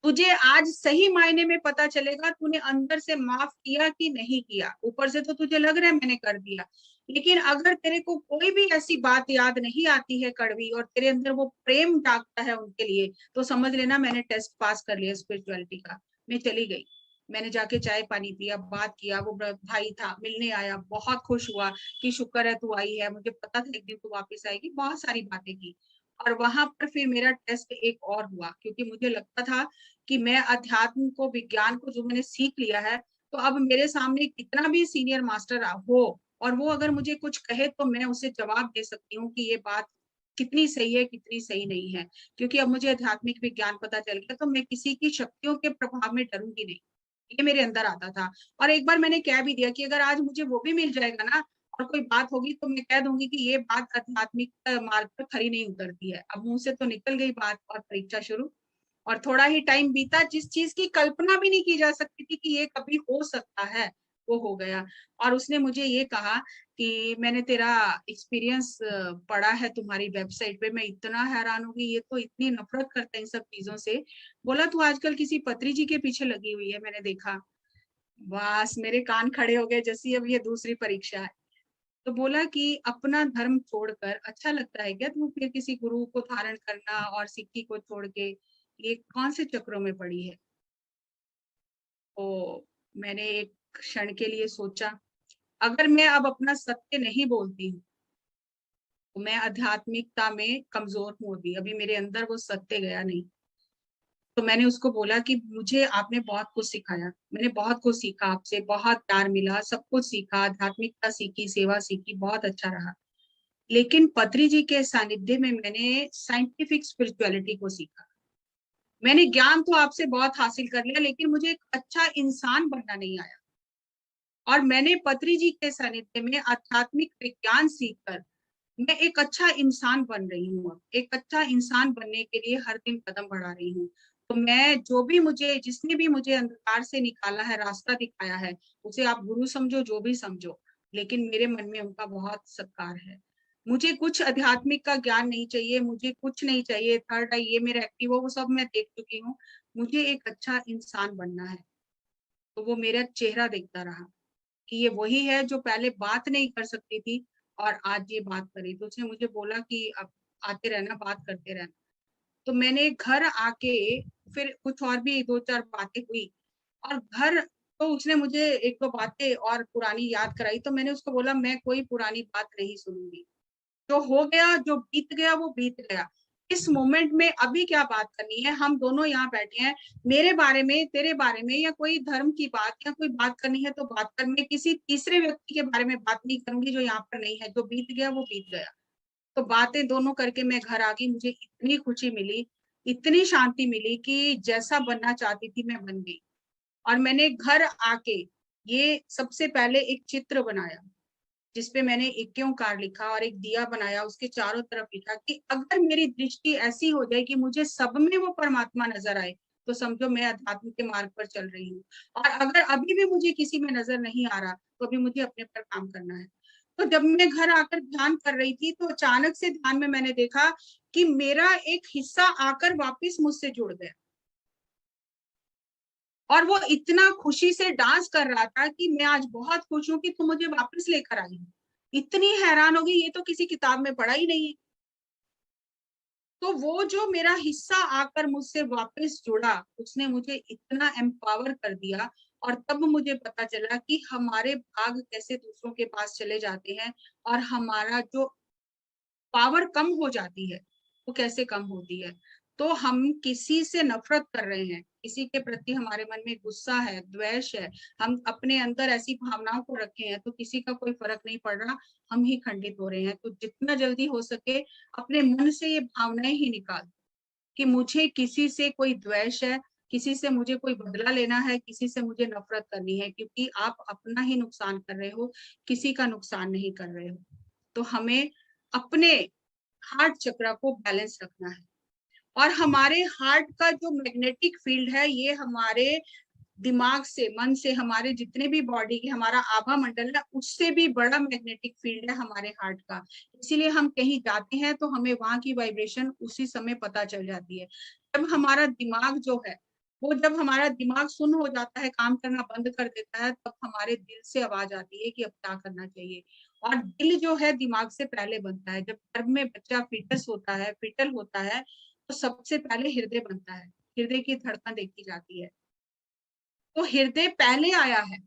तुझे आज सही मायने में पता चलेगा तूने अंदर से माफ किया कि नहीं किया। ऊपर से तो तुझे लग रहा है मैंने कर दिया, लेकिन अगर तेरे को कोई भी ऐसी बात याद नहीं आती है कड़वी, और तेरे अंदर वो प्रेम जागता है उनके लिए, तो समझ लेना मैंने टेस्ट पास कर लिया स्पिरिचुअलिटी का। मैं चली गई, मैंने जाके चाय पानी पिया, बात किया। वो भाई था, मिलने आया, बहुत खुश हुआ कि शुक्र है तू आई है, मुझे पता था एक दिन तू वापस आएगी, बहुत सारी बातें की। और वहां पर फिर मेरा टेस्ट एक और हुआ, क्योंकि मुझे लगता था कि मैं अध्यात्म को, विज्ञान को जो मैंने सीख लिया है, तो अब मेरे सामने कितना भी सीनियर मास्टर हो, और वो अगर मुझे कुछ कहे तो मैं उसे जवाब दे सकती हूँ कि ये बात कितनी सही है, कितनी सही नहीं है। क्योंकि अब मुझे आध्यात्मिक विज्ञान पता चल गया, तो मैं किसी की शक्तियों के प्रभाव में डरूंगी नहीं। ये मेरे अंदर आता था। और एक बार मैंने कह भी दिया कि अगर आज मुझे वो भी मिल जाएगा ना, और कोई बात होगी, तो मैं कह दूंगी कि ये बात आध्यात्मिक मार्ग पर खरी नहीं उतरती है। अब मुंह से तो निकल गई बात, और परीक्षा शुरू। और थोड़ा ही टाइम बीता, जिस चीज की कल्पना भी नहीं की जा सकती थी कि ये कभी हो सकता है, वो हो गया। और उसने मुझे ये कहा कि मैंने तेरा एक्सपीरियंस पढ़ा है तुम्हारी वेबसाइट पे, मैं इतना हैरान हूँ कि ये तो इतनी नफरत करते हैं इन सब चीजों से। बोला तू आजकल किसी पत्री जी के पीछे लगी हुई है, मैंने देखा। बस मेरे कान खड़े हो गए, जैसी अब ये दूसरी परीक्षा है। तो बोला कि अपना धर्म छोड़कर अच्छा लगता है क्या तू फिर किसी गुरु को धारण करना और सिक्की को छोड़ के, ये कौन से चक्रों में पड़ी है? तो मैंने एक क्षण के लिए सोचा, अगर मैं अब अपना सत्य नहीं बोलती हूँ, तो मैं आध्यात्मिकता में कमजोर हूँ, अभी मेरे अंदर वो सत्य गया नहीं। तो मैंने उसको बोला कि मुझे आपने बहुत कुछ सिखाया, मैंने बहुत कुछ सीखा आपसे, बहुत प्यार मिला, सब कुछ सीखा, आध्यात्मिकता सीखी, सेवा सीखी, बहुत अच्छा रहा। लेकिन पत्री जी के सानिध्य में मैंने साइंटिफिक स्पिरिचुअलिटी को सीखा। मैंने ज्ञान तो आपसे बहुत हासिल कर लिया, लेकिन मुझे एक अच्छा इंसान बनना नहीं आया। और मैंने पत्री जी के सानिध्य में आध्यात्मिक विज्ञान सीखकर मैं एक अच्छा इंसान बन रही हूँ। अब एक अच्छा इंसान बनने के लिए हर दिन कदम बढ़ा रही हूँ। तो मैं जो भी मुझे, जिसने भी मुझे अंधकार से निकाला है, रास्ता दिखाया है, उसे आप गुरु समझो, जो भी समझो, लेकिन मेरे मन में उनका बहुत सत्कार है। मुझे कुछ आध्यात्मिक का ज्ञान नहीं चाहिए, मुझे कुछ नहीं चाहिए, थर्ड आई ये मेरा एक्टिव हो, वो सब मैं देख चुकी हूँ। मुझे एक अच्छा इंसान बनना है। तो वो मेरा चेहरा देखता रहा कि ये वही है जो पहले बात नहीं कर सकती थी और आज ये बात करी। तो उसने मुझे बोला कि अब आते रहना, बात करते रहना। तो मैंने घर आके फिर कुछ और भी 2-4 बातें हुई और घर, तो उसने मुझे 1-2 बातें और पुरानी याद कराई। तो मैंने उसको बोला मैं कोई पुरानी बात नहीं सुनूंगी, जो हो गया, जो बीत गया वो बीत गया। इस मोमेंट में अभी क्या बात करनी है, हम दोनों यहाँ बैठे हैं, मेरे बारे में, तेरे बारे में, या कोई धर्म की बात या कोई बात करनी है तो बात कर। मैं किसी तीसरे व्यक्ति के बारे में बात नहीं करूंगी जो यहाँ पर नहीं है। जो बीत गया वो बीत गया। तो बातें दोनों करके मैं घर आ गई। मुझे इतनी खुशी मिली, इतनी शांति मिली कि जैसा बनना चाहती थी मैं बन गई। और मैंने घर आके ये सबसे पहले एक चित्र बनाया जिसपे मैंने एक ओंकार लिखा और एक दिया बनाया, उसके चारों तरफ लिखा कि अगर मेरी दृष्टि ऐसी हो जाए कि मुझे सब में वो परमात्मा नजर आए, तो समझो मैं अध्यात्म के मार्ग पर चल रही हूँ। और अगर अभी भी मुझे किसी में नजर नहीं आ रहा, तो अभी मुझे अपने पर काम करना है। तो जब मैं घर आकर ध्यान कर रही थी, तो अचानक से ध्यान में मैंने देखा कि मेरा एक हिस्सा आकर वापिस मुझसे जुड़ गया और वो इतना खुशी से डांस कर रहा था कि मैं आज बहुत खुश हूं कि तुम मुझे वापस लेकर आई हो। इतनी हैरान हो गई, ये तो किसी किताब में पढ़ा ही नहीं है। तो वो जो मेरा हिस्सा आकर मुझसे वापस जुड़ा, उसने मुझे इतना एम्पावर कर दिया। और तब मुझे पता चला कि हमारे भाग कैसे दूसरों के पास चले जाते हैं और हमारा जो पावर कम हो जाती है वो कैसे कम होती है। तो हम किसी से नफरत कर रहे हैं, किसी के प्रति हमारे मन में गुस्सा है, द्वेष है, हम अपने अंदर ऐसी भावनाओं को रखे हैं, तो किसी का कोई फर्क नहीं पड़ रहा, हम ही खंडित हो रहे हैं। तो जितना जल्दी हो सके अपने मन से ये भावनाएं ही निकाल कि मुझे किसी से कोई द्वेष है, किसी से मुझे कोई बदला लेना है, किसी से मुझे नफरत करनी है, क्योंकि आप अपना ही नुकसान कर रहे हो, किसी का नुकसान नहीं कर रहे हो। तो हमें अपने हार्ट चक्र को बैलेंस रखना है। और हमारे हार्ट का जो मैग्नेटिक फील्ड है, ये हमारे दिमाग से, मन से, हमारे जितने भी बॉडी के, हमारा आभा मंडल है, उससे भी बड़ा मैग्नेटिक फील्ड है हमारे हार्ट का। इसीलिए हम कहीं जाते हैं तो हमें वहां की वाइब्रेशन उसी समय पता चल जाती है। जब हमारा दिमाग जो है, वो जब हमारा दिमाग सुन्न हो जाता है, काम करना बंद कर देता है, तब हमारे दिल से आवाज आती है कि अब क्या करना चाहिए। और दिल जो है दिमाग से पहले बनता है। जब गर्भ में बच्चा फीटस होता है, फिटल होता है, तो सबसे पहले हृदय बनता है, हृदय की धड़कन देखी जाती है। तो हृदय पहले आया है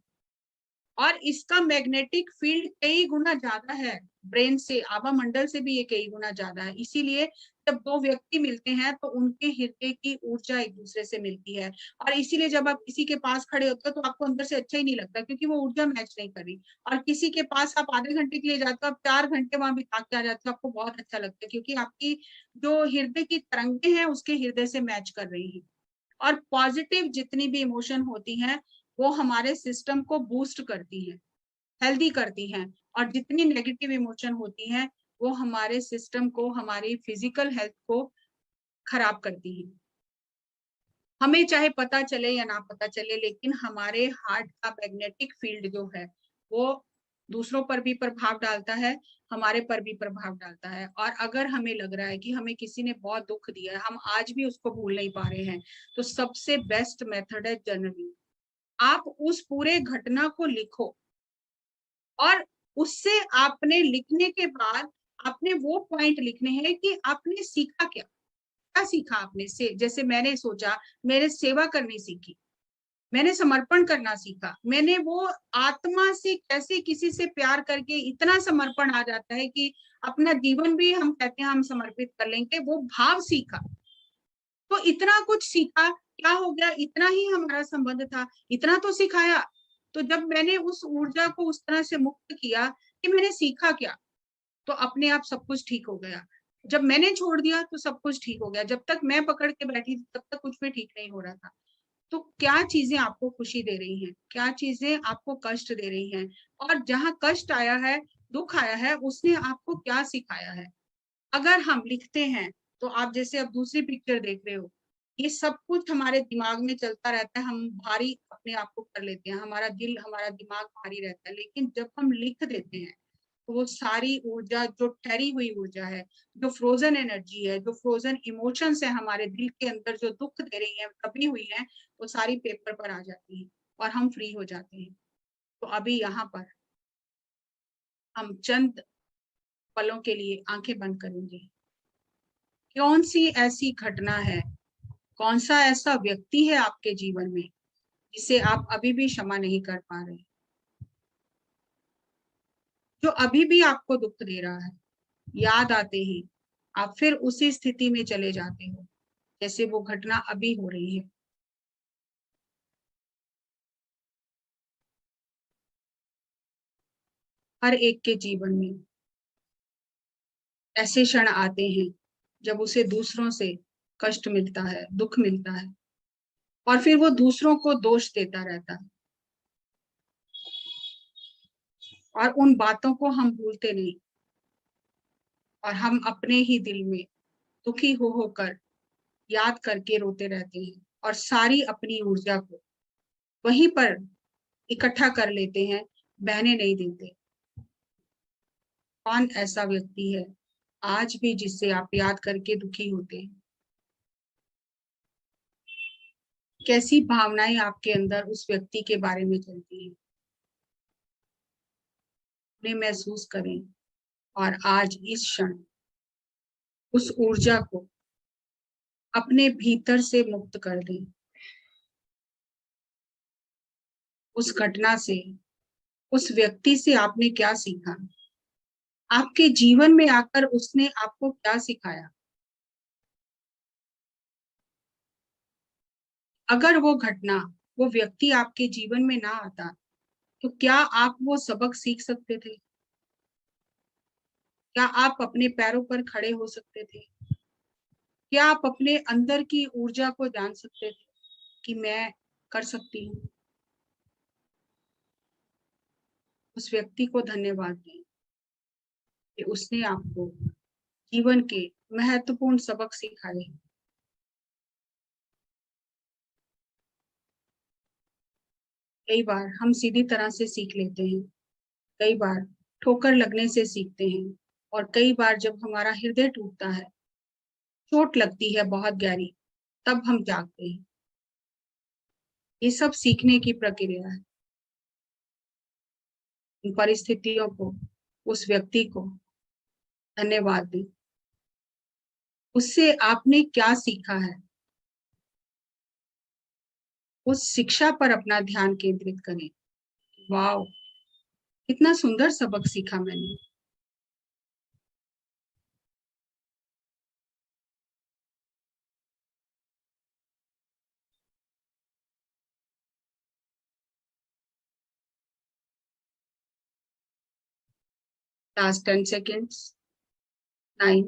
और इसका मैग्नेटिक फील्ड कई गुना ज्यादा है ब्रेन से, आभा मंडल से भी ये कई गुना ज्यादा है। इसीलिए जब दो व्यक्ति मिलते हैं तो उनके हृदय की ऊर्जा एक दूसरे से मिलती है। और इसीलिए जब आप किसी के पास खड़े होते हो तो आपको अंदर से अच्छा ही नहीं लगता, क्योंकि वो ऊर्जा मैच नहीं कर रही। और किसी के पास आप आधे घंटे के लिए जाते हो, आप 4 घंटे वहां बिता के आ जाते हो, आपको बहुत अच्छा लगता है, क्योंकि आपकी जो हृदय की तरंगे हैं उसके हृदय से मैच कर रही है। और पॉजिटिव जितनी भी इमोशन होती हैं, वो हमारे सिस्टम को बूस्ट करती हैं, हेल्दी करती हैं। और जितनी नेगेटिव इमोशन होती हैं, वो हमारे सिस्टम को, हमारी फिजिकल हेल्थ को खराब करती हैं। हमें चाहे पता चले या ना पता चले, लेकिन हमारे हार्ट का मैग्नेटिक फील्ड जो है, वो दूसरों पर भी प्रभाव डालता है, हमारे पर भी प्रभाव डालता है। और अगर हमें लग रहा है कि हमें किसी ने बहुत दुख दिया है, हम आज भी उसको भूल नहीं पा रहे हैं, तो सबसे बेस्ट मेथड है जर्नलिंग। आप उस पूरे घटना को लिखो और उससे आपने लिखने के बाद आपने वो पॉइंट लिखने हैं कि आपने सीखा क्या, क्या सीखा आपने से। जैसे मैंने सोचा, मैंने सेवा करनी सीखी, मैंने समर्पण करना सीखा, मैंने वो आत्मा से कैसे किसी से प्यार करके इतना समर्पण आ जाता है कि अपना जीवन भी हम कहते हैं हम समर्पित कर लेंगे, वो भाव सीखा। तो इतना कुछ सीखा, क्या हो गया, इतना ही हमारा संबंध था, इतना तो सिखाया। तो जब मैंने उस ऊर्जा को उस तरह से मुक्त किया कि मैंने सीखा क्या, तो अपने आप सब कुछ ठीक हो गया। जब मैंने छोड़ दिया तो सब कुछ ठीक हो गया। जब तक मैं पकड़ के बैठी थी तब तक कुछ भी ठीक नहीं हो रहा था। तो क्या चीजें आपको खुशी दे रही हैं, क्या चीजें आपको कष्ट दे रही हैं, और जहाँ कष्ट आया है, दुख आया है, उसने आपको क्या सिखाया है। अगर हम लिखते हैं तो आप जैसे अब दूसरी पिक्चर देख रहे हो, ये सब कुछ हमारे दिमाग में चलता रहता है, हम भारी अपने आप को कर लेते हैं, हमारा दिल हमारा दिमाग भारी रहता है। लेकिन जब हम लिख देते हैं तो वो सारी ऊर्जा, जो ठहरी हुई ऊर्जा है, जो फ्रोजन एनर्जी है, जो फ्रोजन इमोशंस है हमारे दिल के अंदर, जो दुख दे रही है, दबी हुई है, वो सारी पेपर पर आ जाती है और हम फ्री हो जाते हैं। तो अभी यहाँ पर हम चंद पलों के लिए आंखें बंद करेंगे। कौन सी ऐसी घटना है, कौन सा ऐसा व्यक्ति है आपके जीवन में जिसे आप अभी भी क्षमा नहीं कर पा रहे, जो अभी भी आपको दुख दे रहा है। याद आते ही आप फिर उसी स्थिति में चले जाते हो जैसे वो घटना अभी हो रही है। हर एक के जीवन में ऐसे क्षण आते हैं जब उसे दूसरों से कष्ट मिलता है, दुख मिलता है, और फिर वो दूसरों को दोष देता रहता है, और उन बातों को हम भूलते नहीं, और हम अपने ही दिल में दुखी हो होकर याद करके रोते रहते हैं, और सारी अपनी ऊर्जा को वहीं पर इकट्ठा कर लेते हैं, बहने नहीं देते। कौन ऐसा व्यक्ति है आज भी जिससे आप याद करके दुखी होते हैं? कैसी भावनाएं आपके अंदर उस व्यक्ति के बारे में चलती हैं? उन्हें महसूस करें और आज इस क्षण उस ऊर्जा को अपने भीतर से मुक्त कर दें। उस घटना से, उस व्यक्ति से आपने क्या सीखा, आपके जीवन में आकर उसने आपको क्या सिखाया। अगर वो घटना, वो व्यक्ति आपके जीवन में ना आता तो क्या आप वो सबक सीख सकते थे? क्या आप अपने पैरों पर खड़े हो सकते थे? क्या आप अपने अंदर की ऊर्जा को जान सकते थे कि मैं कर सकती हूँ? उस व्यक्ति को धन्यवाद दें कि उसने आपको जीवन के महत्वपूर्ण सबक सिखाए। कई बार हम सीधी तरह से सीख लेते हैं, कई बार ठोकर लगने से सीखते हैं, और कई बार जब हमारा हृदय टूटता है, चोट लगती है बहुत गहरी, तब हम जागते हैं। ये सब सीखने की प्रक्रिया है। इन परिस्थितियों को, उस व्यक्ति को धन्यवाद दें। उससे आपने क्या सीखा है, उस शिक्षा पर अपना ध्यान केंद्रित करें। वाह, कितना सुंदर सबक सीखा मैंने। Last 10 seconds. 9,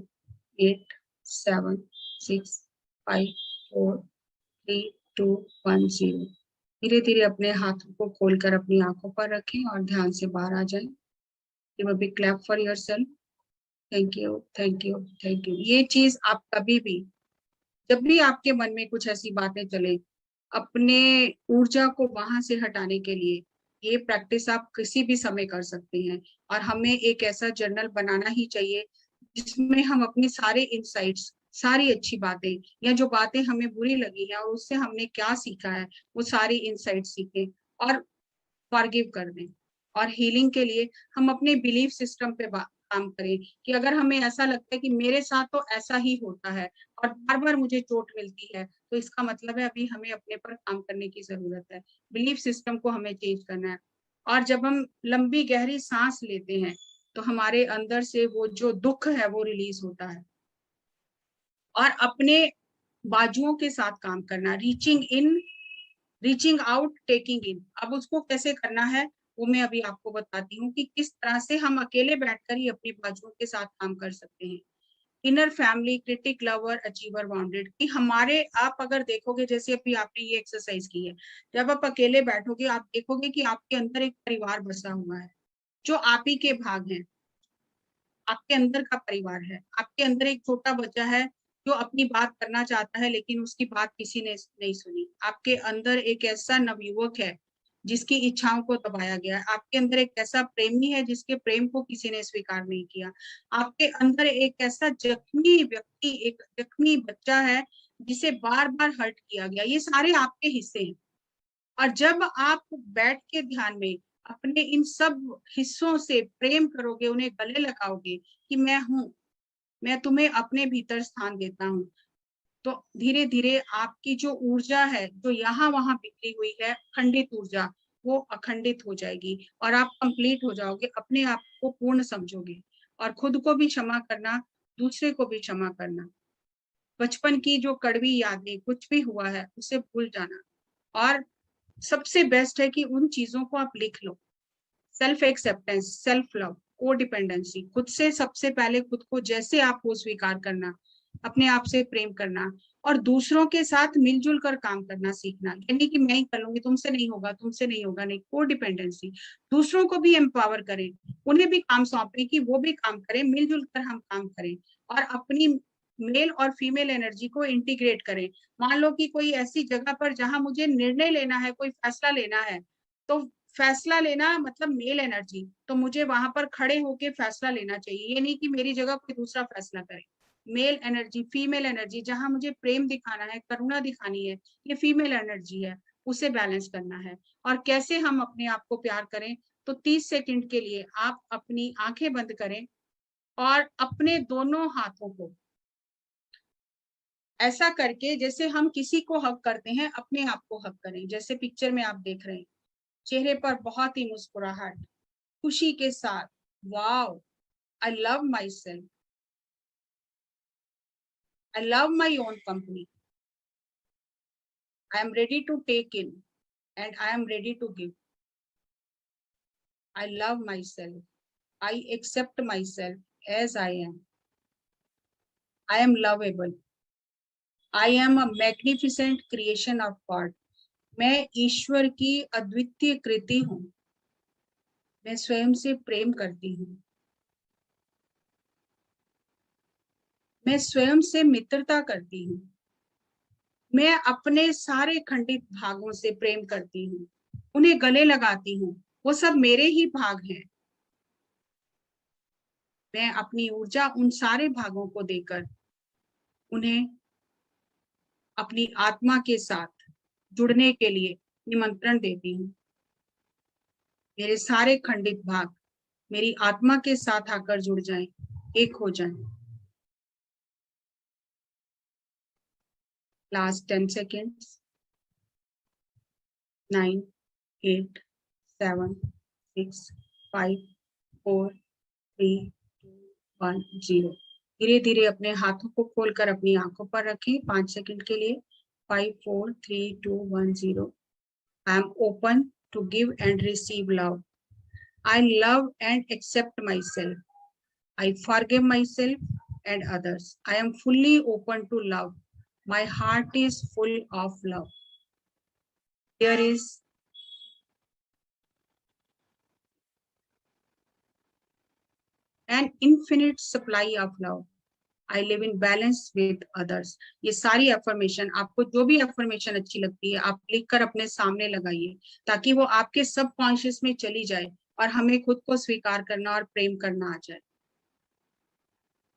8, 7, 6, 5, 4, 3, 2, 1, 0। धीरे धीरे अपने हाथों को खोलकर अपनी आंखों पर रखें और ध्यान से बाहर आ जाएं। Give a big clap for yourself. Thank you, thank you, thank you. ये चीज आप कभी भी, जब भी आपके मन में कुछ ऐसी बातें चले, अपने ऊर्जा को वहां से हटाने के लिए ये प्रैक्टिस आप किसी भी समय कर सकते हैं। और हमें एक ऐसा जर्नल बनाना ही चाहिए जिसमें हम अपनी सारे इंसाइट्स, सारी अच्छी बातें, या जो बातें हमें बुरी लगी है और उससे हमने क्या सीखा है, वो सारी इंसाइट सीखें और फॉरगिव कर दें। और हीलिंग के लिए हम अपने बिलीफ सिस्टम पे काम करें कि अगर हमें ऐसा लगता है कि मेरे साथ तो ऐसा ही होता है और बार बार मुझे चोट मिलती है, तो इसका मतलब है अभी हमें अपने पर काम करने की जरूरत है। बिलीफ सिस्टम को हमें चेंज करना है। और जब हम लंबी गहरी सांस लेते हैं तो हमारे अंदर से वो जो दुख है वो रिलीज होता है। और अपने बाजुओं के साथ काम करना, reaching in, reaching out, taking in. अब उसको कैसे करना है वो मैं अभी आपको बताती हूँ कि किस तरह से हम अकेले बैठकर ही अपनी बाजुओं के साथ काम कर सकते हैं। Inner family, critic, lover, achiever, bounded. कि हमारे, आप अगर देखोगे जैसे अभी आपने ये एक्सरसाइज की है, जब आप अकेले बैठोगे आप देखोगे कि आपके अंदर एक परिवार बसा हुआ है जो आप ही के भाग हैं, आपके अंदर का परिवार है। आपके अंदर एक छोटा बच्चा है जो अपनी बात करना चाहता है लेकिन उसकी बात किसी ने नहीं सुनी। आपके अंदर एक ऐसा नवयुवक है जिसकी इच्छाओं को दबाया गया है। आपके अंदर एक ऐसा प्रेमी है जिसके प्रेम को किसी ने स्वीकार नहीं किया। आपके अंदर एक ऐसा जख्मी व्यक्ति, एक जख्मी बच्चा है जिसे बार बार हर्ट किया गया। ये सारे आपके हिस्से हैं। और जब आप बैठ के ध्यान में अपने इन सब हिस्सों से प्रेम करोगे, उन्हें गले लगाओगे कि मैं हूं, मैं तुम्हें अपने भीतर स्थान देता हूं, तो धीरे धीरे आपकी जो ऊर्जा है, जो यहाँ वहां बिखरी हुई है खंडित ऊर्जा, वो अखंडित हो जाएगी और आप कंप्लीट हो जाओगे, अपने आप को पूर्ण समझोगे। और खुद को भी क्षमा करना, दूसरे को भी क्षमा करना। बचपन की जो कड़वी यादें, कुछ भी हुआ है उसे भूल जाना। और सबसे बेस्ट है कि उन चीजों को आप लिख लो। सेल्फ एक्सेप्टेंस, सेल्फ लव, को डिपेंडेंसी, खुद से सबसे पहले खुद को जैसे आप हो स्वीकार करना, अपने आप से प्रेम करना और दूसरों के साथ मिलजुल कर काम करना सीखना। यानी कि मैं ही कर लूंगी, तुमसे नहीं होगा, तुमसे नहीं होगा, नहीं। को डिपेंडेंसी, दूसरों को भी एम्पावर करें, उन्हें भी काम सौंपे कि वो भी काम करें, मिलजुल कर हम काम करें। और अपनी मेल और फीमेल एनर्जी को इंटीग्रेट करें। मान लो कि कोई ऐसी जगह पर जहां मुझे निर्णय लेना है, कोई फैसला लेना है, तो फैसला लेना मतलब मेल एनर्जी, तो मुझे वहां पर खड़े होके फैसला लेना चाहिए। ये नहीं कि मेरी जगह कोई दूसरा फैसला करे। मेल एनर्जी, फीमेल एनर्जी, जहां मुझे प्रेम दिखाना है, करुणा दिखानी है, ये फीमेल एनर्जी है, उसे बैलेंस करना है। और कैसे हम अपने आप को प्यार करें, तो 30 सेकंड के लिए आप अपनी आंखें बंद करें और अपने दोनों हाथों को ऐसा करके जैसे हम किसी को हक करते हैं, अपने आप को हक करें। जैसे पिक्चर में आप देख रहे हैं, चेहरे पर बहुत ही मुस्कुराहट, खुशी के साथ, wow, I love my self, I love my own company, I am ready to take in and I am ready to give, I love my self, I accept my self as I am lovable, I am a magnificent creation of God. मैं ईश्वर की अद्वितीय कृति हूँ, मैं स्वयं से प्रेम करती हूँ, मैं स्वयं से मित्रता करती हूँ, मैं अपने सारे खंडित भागों से प्रेम करती हूँ, उन्हें गले लगाती हूँ, वो सब मेरे ही भाग हैं। मैं अपनी ऊर्जा उन सारे भागों को देकर उन्हें अपनी आत्मा के साथ जुड़ने के लिए निमंत्रण देती हूँ। मेरे सारे खंडित भाग मेरी आत्मा के साथ आकर जुड़ जाएं, एक हो जाएं। Last 10 seconds. 9, 8, 7, 6, 5, 4, 3, 2, 1, 0। धीरे धीरे अपने हाथों को खोलकर अपनी आंखों पर रखें 5 सेकंड के लिए। 5, 4, 3, 2, 1, 0। I am open to give and receive love. I love and accept myself. I forgive myself and others. I am fully open to love. My heart is full of love. There is an infinite supply of love. I live in balance with others. ये सारी अफर्मेशन, आपको जो भी अफर्मेशन अच्छी लगती है आप लिखकर अपने सामने लगाइए ताकि वो आपके सब कॉन्शियस में चली जाए और हमें खुद को स्वीकार करना और प्रेम करना आ जाए।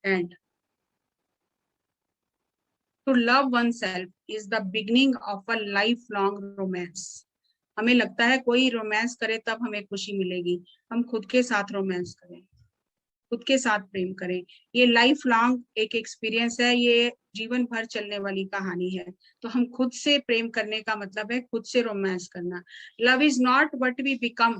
And to love oneself is the beginning of a lifelong romance. हमें लगता है कोई रोमांस करे तब हमें खुशी मिलेगी, हम खुद के साथ रोमांस करें, खुद के साथ प्रेम करें। ये लाइफ लॉन्ग एक एक्सपीरियंस है, ये जीवन भर चलने वाली कहानी है। तो हम खुद से प्रेम करने का मतलब है खुद से रोमांस करना। Love is not what we become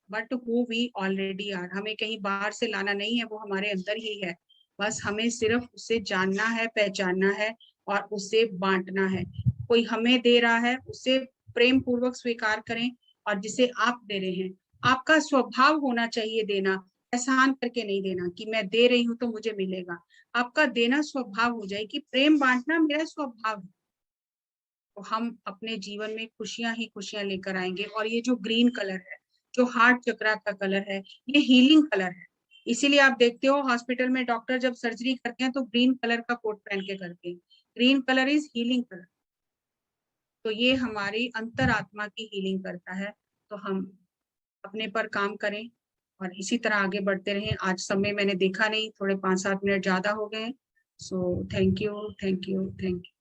but who we already are. हमें कहीं बाहर से लाना नहीं है, वो हमारे अंदर ही है। बस हमें सिर्फ उसे जानना है, पहचानना है और उसे बांटना है। कोई हमें दे रहा है, उसे प्रेम पूर्वक स्वीकार करें। और जिसे आप दे रहे हैं, आपका स्वभाव होना चाहिए देना, एहसान करके नहीं देना कि मैं दे रही हूं तो मुझे मिलेगा। आपका देना स्वभाव हो जाए कि प्रेम बांटना मेरा स्वभाव है, तो हम अपने जीवन में खुशियां ही खुशियां लेकर आएंगे। और ये जो ग्रीन कलर है, जो हार्ट चक्रा का कलर है, ये हीलिंग कलर है। इसीलिए आप देखते हो हॉस्पिटल में डॉक्टर जब सर्जरी करते हैं तो ग्रीन कलर का कोट पहन के करते हैं। Green colour is healing colour. तो ये हमारी अंतरात्मा की हीलिंग करता है। तो हम अपने पर काम करें और इसी तरह आगे बढ़ते रहें। आज समय मैंने देखा नहीं, थोड़े 5-7 मिनट ज्यादा हो गए। So thank you, thank you, thank you.